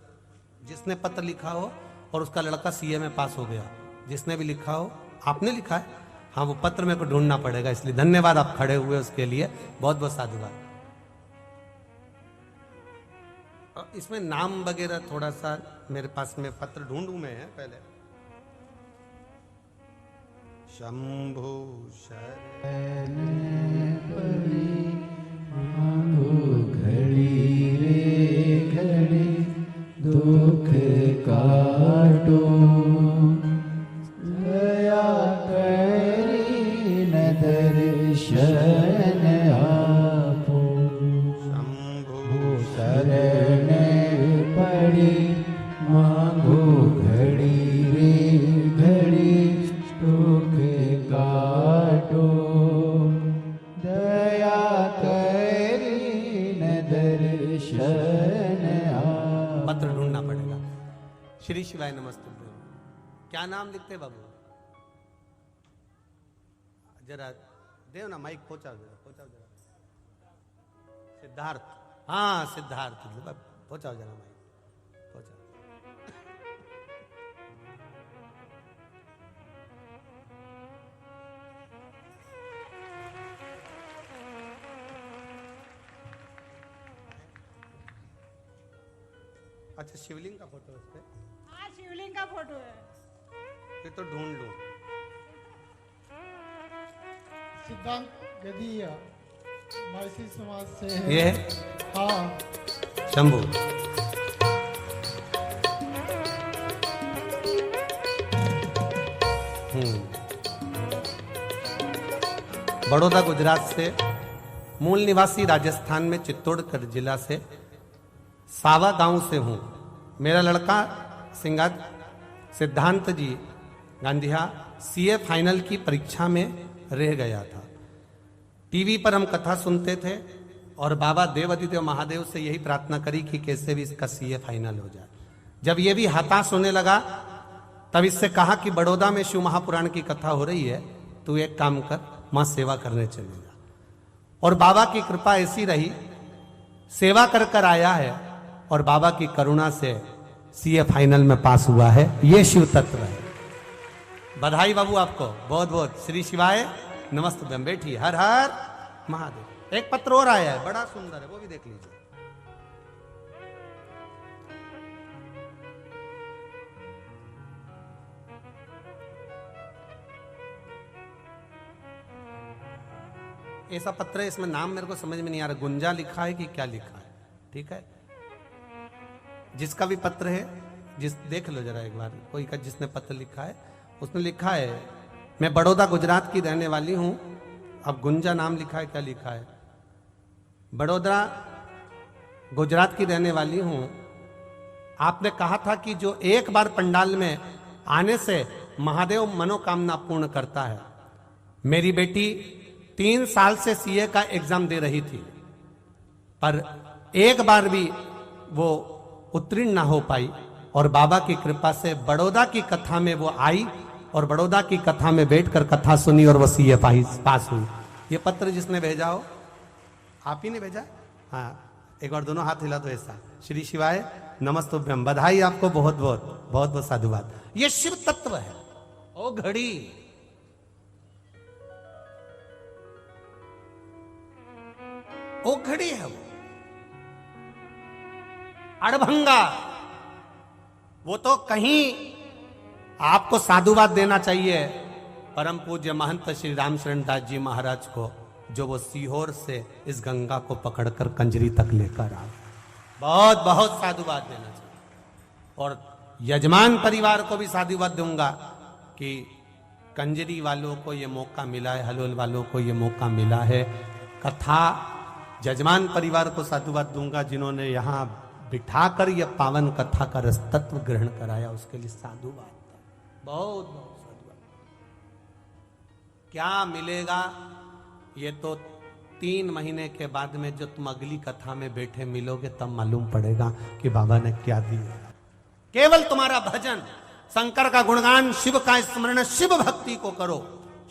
जिसने पत्र लिखा हो और उसका लड़का सीए में पास हो गया, जिसने भी लिखा हो, आपने लिखा है, हाँ, वो पत्र मेरे को ढूंढना पड़ेगा, इसलिए धन्यवाद आप खड़े हुए उसके लिए, बहुत बहुत साधुवाद। इसमें नाम वगैरह थोड़ा सा मेरे पास में पत्र ढूंढू में है पहले। शंभु शरण पड़ी आंधो घड़ी रे घड़ी दुख काटो दया करी न दर्शन आपो। शंभु शरण पड़ी मांगो घड़ी रे घड़ी दुख काटो दया करी न दर्शन आपो। पत्र ढूंढना पड़ेगा। श्री शिवाय नमस्ते। क्या नाम लिखते बाबू? जरा देव ना, माइक पहुंचाओ जरा। सिद्धार्थ, हाँ सिद्धार्थ, पहुंचाओ जरा माइक, पहुंचाओ। अच्छा, शिवलिंग का फोटो है इस पे? हाँ, शिवलिंग का फोटो है। ये तो ढूंढ लूं। सिद्धांत गदीय माइसी समाज से है। ये है हाँ, शंभू। बड़ौदा गुजरात से, मूल निवासी राजस्थान में चित्तौड़गढ़ जिला से, सावा गांव से हूं। मेरा लड़का सिद्धांत जी गांधिया सीए फाइनल की परीक्षा में रह गया था। टीवी पर हम कथा सुनते थे और बाबा देवादिदेव महादेव से यही प्रार्थना करी कि कैसे भी इसका सीए फाइनल हो जाए। जब ये भी हताश होने लगा, तब इससे कहा कि बड़ौदा में शिव महापुराण की कथा हो रही है, तू एक काम कर, मां सेवा करने चलेगा। और बाबा की कृपा ऐसी रही, सेवा कर कर आया है और बाबा की करुणा से सीए फाइनल में पास हुआ है। ये शिव तत्व है। बधाई बाबू आपको बहुत बहुत। श्री शिवाय नमस्ते। बैठिए। हर हर महादेव। एक पत्र और आया है, बड़ा सुंदर है, वो भी देख लीजिए। ऐसा पत्र है, इसमें नाम मेरे को समझ में नहीं आ रहा, गुंजा लिखा है कि क्या लिखा है, ठीक है। जिसका भी पत्र है, जिस देख लो जरा एक बार, कोई का जिसने पत्र लिखा है, उसने लिखा है मैं बड़ौदा गुजरात की रहने वाली हूं। अब गुंजा नाम लिखा है, क्या लिखा है? बड़ौदा गुजरात की रहने वाली हूं। आपने कहा था कि जो एक बार पंडाल में आने से महादेव मनोकामना पूर्ण करता है। मेरी बेटी 3 साल से सीए का एग्जाम दे रही थी, पर एक बार भी वो उत्तीर्ण ना हो पाई, और बाबा की कृपा से बड़ौदा की कथा में वो आई और बड़ौदा की कथा में बैठकर कथा सुनी और वो सीए पास हुई। ये पत्र जिसने भेजा हो, आप ही ने भेजा? हाँ, एक बार दोनों हाथ हिला दो ऐसा। श्री शिवाय नमस्तुभ्यम, बधाई आपको, बहुत बहुत बहुत बहुत साधुवाद। ये शिव तत्व है। ओ घड़ी, ओ घड़ी है वो अड़भंगा। वो तो कहीं आपको साधुवाद देना चाहिए परम पूज्य महंत श्री राम शरण दास जी महाराज को, जो वो सीहोर से इस गंगा को पकड़कर कंजरी तक लेकर आए। बहुत बहुत साधुवाद देना चाहिए। और यजमान परिवार को भी साधुवाद दूंगा कि कंजरी वालों को ये मौका मिला है, हलोल वालों को ये मौका मिला है। कथा यजमान परिवार को साधुवाद दूंगा जिन्होंने यहाँ बिठाकर ये पावन कथा का रस तत्व ग्रहण कराया, उसके लिए साधुवाद, बहुत बहुत साधुवाद। क्या मिलेगा ये तो 3 महीने के बाद में जो तुम अगली कथा में बैठे मिलोगे तब मालूम पड़ेगा कि बाबा ने क्या दिया। केवल तुम्हारा भजन, शंकर का गुणगान, शिव का स्मरण, शिव भक्ति को करो,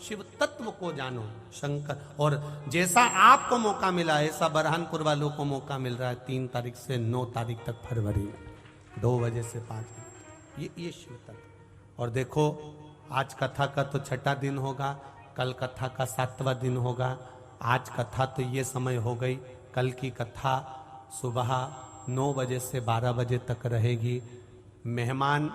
शिव तत्व को जानो शंकर। और जैसा आपको मौका मिला ऐसा बरहानपुर वालों को मौका मिल रहा है 3 तारीख से 9 तारीख तक फरवरी में 2 बजे से 5 बजे, ये शिव तत्व। और देखो आज कथा का तो 6ठा दिन होगा, कल कथा का 7वां दिन होगा। आज कथा तो ये समय हो गई, कल की कथा सुबह 9 बजे से 12 बजे तक रहेगी। मेहमान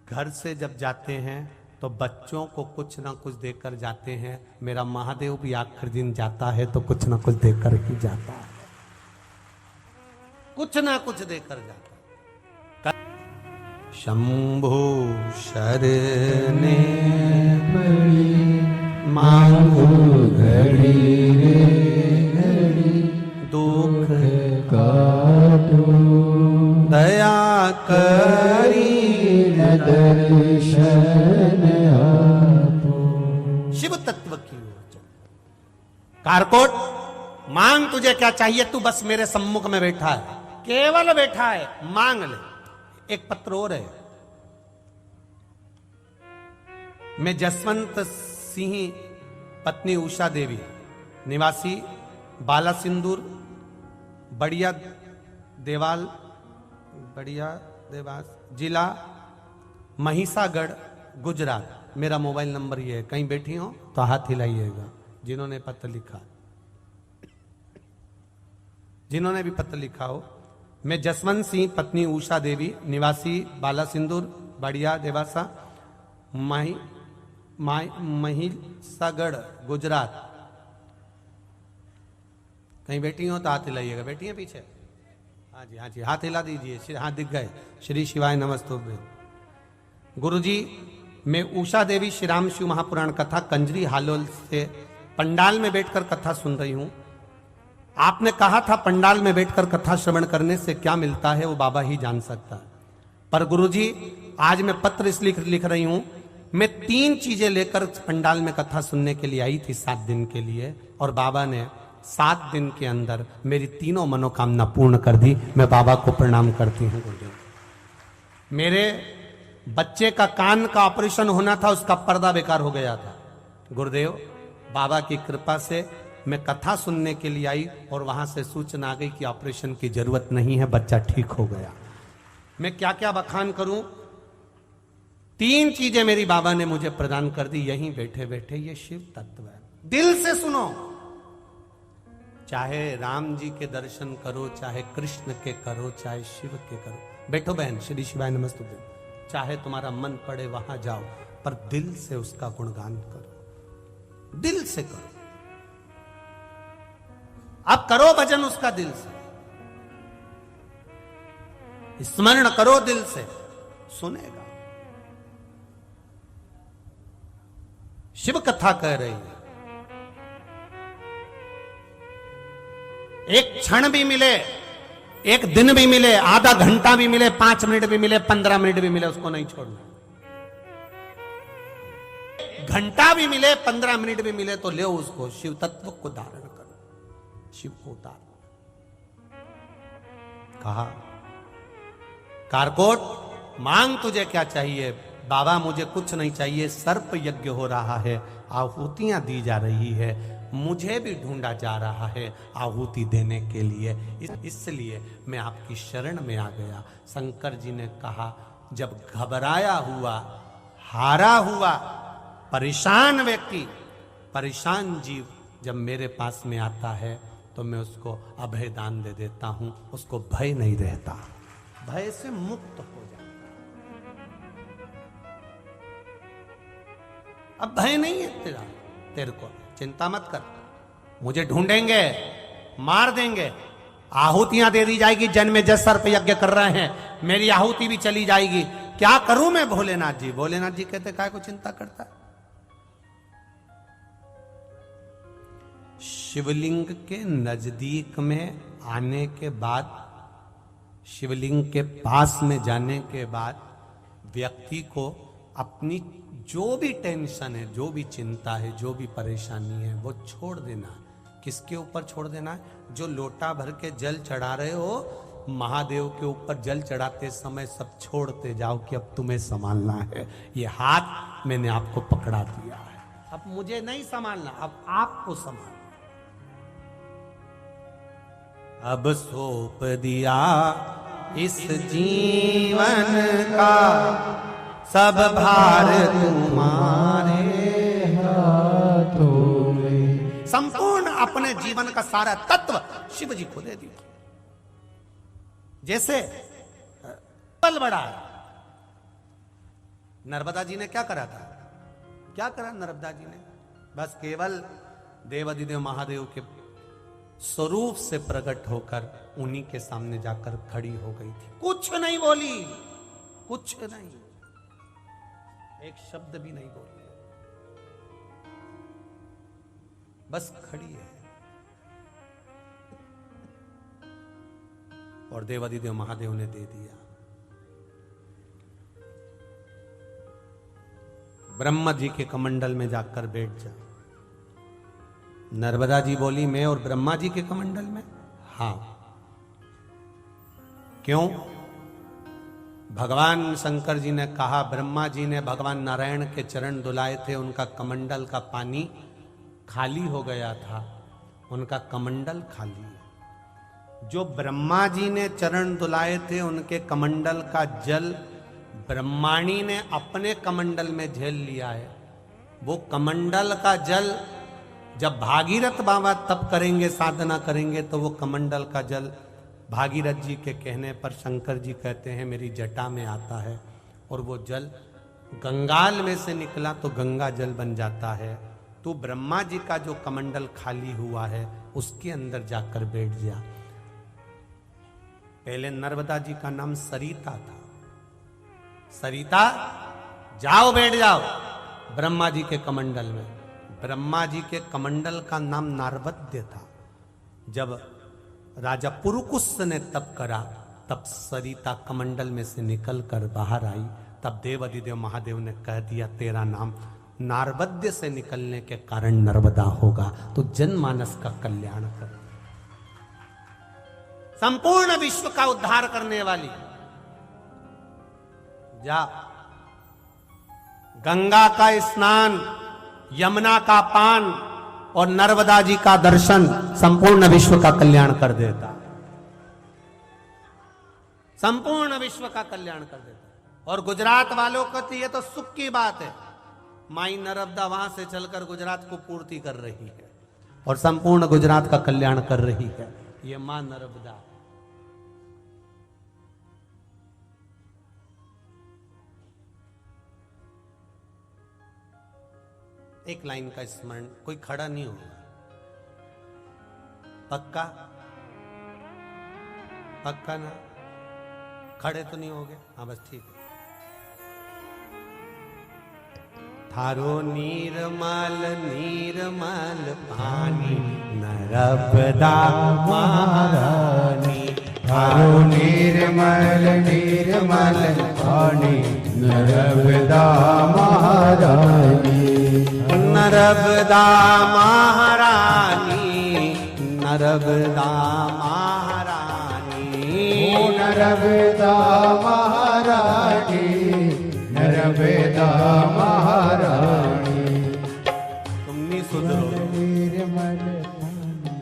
घर से जब जाते हैं तो बच्चों को कुछ ना कुछ देकर जाते हैं। मेरा महादेव भी आखिर दिन जाता है तो कुछ ना कुछ देकर ही जाता है, कुछ ना कुछ देकर जाता है। शंभु शरणे पड़ी मांगो घड़ी रे घड़ी, दुख काटो दया करी न दर्शन आपो। शिव तत्व की ओर चल। कारकोट, मांग तुझे क्या चाहिए, तू बस मेरे सम्मुख में बैठा है, केवल बैठा है, मांग ले। एक पत्र और है, मैं जसवंत सिंह पत्नी उषा देवी, निवासी बाला सिंदूर, बढ़िया देवास जिला महिसागढ़ गुजरात। मेरा मोबाइल नंबर ये है, कहीं बैठी हो तो हाथ हिलाइएगा जिन्होंने पत्र लिखा, जिन्होंने भी पत्र लिखा हो। मैं जसवंत सिंह पत्नी उषा देवी, निवासी बाला सिंदूर, बढ़िया देवासा, महिसागढ़ गुजरात। कहीं बैठी हो तो हाथ हिलाइएगा। बैठी है पीछे? हाँ जी, हाँ जी, हाथ हिला दीजिए। हाथ दिख गए। श्री शिवाय नमस्तुभ्यं। गुरुजी, मैं उषा देवी श्री राम शिव महापुराण कथा कंजरी हालोल से पंडाल में बैठकर कथा सुन रही हूं। आपने कहा था पंडाल में बैठकर कथा श्रवण करने से क्या मिलता है वो बाबा ही जान सकता है। पर गुरुजी, आज मैं पत्र इसलिए लिख रही हूं, मैं 3 चीजें लेकर पंडाल में कथा सुनने के लिए आई थी 7 दिन के लिए, और बाबा ने 7 दिन के अंदर मेरी तीनों मनोकामना पूर्ण कर दी। मैं बाबा को प्रणाम करती हूँ गुरुदेव। मेरे बच्चे का कान का ऑपरेशन होना था, उसका पर्दा बेकार हो गया था। गुरुदेव, बाबा की कृपा से मैं कथा सुनने के लिए आई और वहां से सूचना आ गई कि ऑपरेशन की जरूरत नहीं है, बच्चा ठीक हो गया। मैं क्या क्या बखान करूं। 3 चीजें मेरी बाबा ने मुझे प्रदान कर दी यहीं बैठे बैठे। ये शिव तत्व है, दिल से सुनो। चाहे राम जी के दर्शन करो, चाहे कृष्ण के करो, चाहे शिव के करो। बैठो बहन, श्री शिवाय नमस्तुभ्यं। चाहे तुम्हारा मन पड़े वहां जाओ, पर दिल से उसका गुणगान करो, दिल से करो। अब करो भजन उसका दिल से। स्मरण करो दिल से, सुनेगा। शिव कथा कह रही है, एक क्षण भी मिले, एक दिन भी मिले, आधा घंटा भी मिले, 5 मिनट भी मिले, 15 मिनट भी मिले, उसको नहीं छोड़ना। घंटा भी मिले, 15 मिनट भी मिले, तो ले उसको, शिव तत्व को धारण करो, शिव को उतारो। कहा कारकोट मांग तुझे क्या चाहिए? बाबा मुझे कुछ नहीं चाहिए, सर्प यज्ञ हो रहा है, आहुतियां दी जा रही है, मुझे भी ढूंढा जा रहा है आहुति देने के लिए, इसलिए मैं आपकी शरण में आ गया। शंकर जी ने कहा, जब घबराया हुआ, हारा हुआ, परेशान व्यक्ति, परेशान जीव जब मेरे पास में आता है तो मैं उसको अभय दान दे देता हूं, उसको भय नहीं रहता, भय से मुक्त हो जाता। अब भय नहीं है तेरे को, चिंता मत कर, मुझे ढूंढेंगे, मार देंगे, आहुतियां दे दी जाएगी, जन्म में जस सर्प यज्ञ कर रहे हैं, मेरी आहुति भी चली जाएगी, क्या करूं मैं भोलेनाथ जी? भोलेनाथ जी कहते काय को चिंता करता है? शिवलिंग के नजदीक में आने के बाद, शिवलिंग के पास में जाने के बाद व्यक्ति को अपनी जो भी टेंशन है, जो भी चिंता है, जो भी परेशानी है, वो छोड़ देना। किसके ऊपर छोड़ देना है? जो लोटा भर के जल चढ़ा रहे हो, महादेव के ऊपर जल चढ़ाते समय सब छोड़ते जाओ कि अब तुम्हें संभालना है, ये हाथ मैंने आपको पकड़ा दिया है, अब मुझे नहीं संभालना, अब आपको संभालना। अब सौंप दिया इस जीवन का सब भार तुम्हारे हाथों में। संपूर्ण अपने जीवन का सारा तत्व शिव जी को दे दिया। जैसे बल बड़ा है, नर्मदा जी ने क्या करा था? क्या करा नर्मदा जी ने? बस केवल देवाधिदेव महादेव के स्वरूप से प्रकट होकर उन्हीं के सामने जाकर खड़ी हो गई थी, कुछ नहीं बोली, कुछ नहीं, एक शब्द भी नहीं बोली, बस खड़ी है। और देवाधिदेव महादेव ने दे दिया। ब्रह्मा जी के कमंडल में जाकर बैठ जा। नर्मदा जी बोली, मैं और ब्रह्मा जी के कमंडल में? हां। क्यों? भगवान शंकर जी ने कहा, ब्रह्मा जी ने भगवान नारायण के चरण धुलाए थे, उनका कमंडल का पानी खाली हो गया था, उनका कमंडल खाली है। जो ब्रह्मा जी ने चरण धुलाए थे, उनके कमंडल का जल ब्रह्माणी ने अपने कमंडल में झेल लिया है। वो कमंडल का जल जब भागीरथ बाबा तप करेंगे, साधना करेंगे, तो वो कमंडल का जल भागीरथ जी के कहने पर शंकर जी कहते हैं मेरी जटा में आता है, और वो जल गंगाल में से निकला तो गंगा जल बन जाता है। तो ब्रह्मा जी का जो कमंडल खाली हुआ है उसके अंदर जाकर बैठ जा। पहले नर्मदा जी का नाम सरिता था। सरिता जाओ, बैठ जाओ ब्रह्मा जी के कमंडल में। ब्रह्मा जी के कमंडल का नाम नारवद्य था। जब राजा पुरुकुस ने तप करा, तब सरिता कमंडल में से निकल कर बाहर आई। तब देवाधिदेव महादेव ने कह दिया तेरा नाम नारवद्य से निकलने के कारण नर्मदा होगा, तो जनमानस का कल्याण कर, संपूर्ण विश्व का उद्धार करने वाली। जा, गंगा का स्नान, यमुना का पान और नर्मदा जी का दर्शन संपूर्ण विश्व का कल्याण कर देता, संपूर्ण विश्व का कल्याण कर देता। और गुजरात वालों को तो ये तो सुख की बात है, माई नर्मदा वहां से चलकर गुजरात को पूर्ति कर रही है और संपूर्ण गुजरात का कल्याण कर रही है। ये मां नर्मदा। एक लाइन का स्मरण, कोई खड़ा नहीं होगा, पक्का? पक्का ना? खड़े तो नहीं हो गए? हाँ बस ठीक है। थारो निर्मल निर्मल पानी नर्मदा महारानी। थारो निर्मल निर्मल पानी नर्मदा महारानी। नर्मदा महारानी नर्मदा महारानी। ओ नर्मदा महारानी नर्मदा महारानी। तुम नहीं सुधरो, निर्मल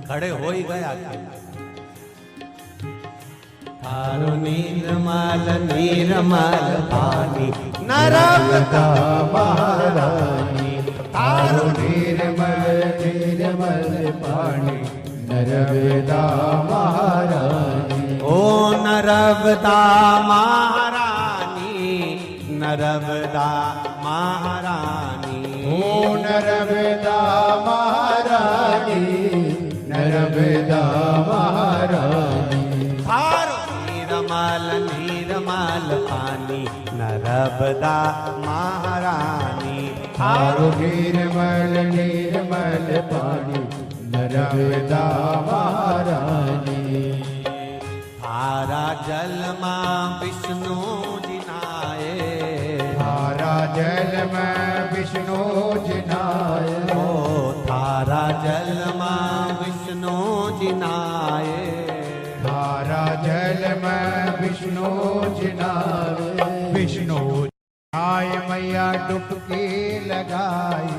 खड़े हो ही गया। थारो निर्मल निर्मल पानी नर्मदा महारानी। थारो निर्मल निर्मल पानी नर्मदा महारानी। ओ नर्मदा महारानी नर्मदा महारानी। ओ नर्मदा महारानी नर्मदा महारानी। थारो निर्मल निर्मल पानी नर्मदा महारानी। थारो निर्मल निर्मल पानी नर्मदा महारानी। थारा जल मां विष्णु जी नाये। थारा जल में विष्णु जी नाये। ओ थारा जल मां विष्णु जी नाये। थारा जल में विष्णु जी नाये। विष्णु नाय मैया डुबकी लगाई।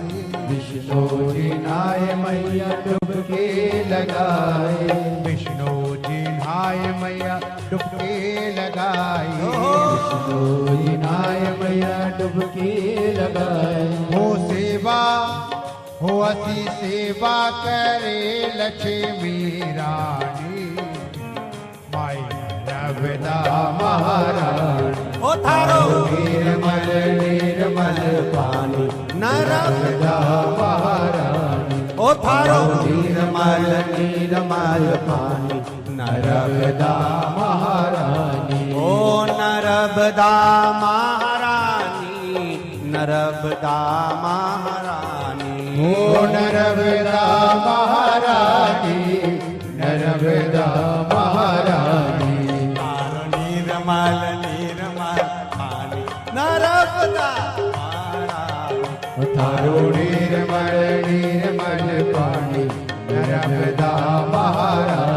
विष्णु जी नाय मैया डुबकी लगाई। विष्णु जी नाय मैया डुबकी लगाई। विष्णु जी नाय मैया डुबकी लगाई। हो सेवा हो असी सेवा करे लक्ष्मी रानी। माई नर्मदा महारानी। ओ थारो निर्मल निर्मल पानी नर्मदा महारानी। ओ थारो निर्मल निर्मल पानी नर्मदा महारानी। ओ नर्मदा महारानी नर्मदा महारानी। ओ नर्मदा महारानी नर्मदा महारानी। थारो निर्मल निर्मल पानी नर्मदा महारानी। थारो निर्मल निर्मल पानी नर्मदा महारानी।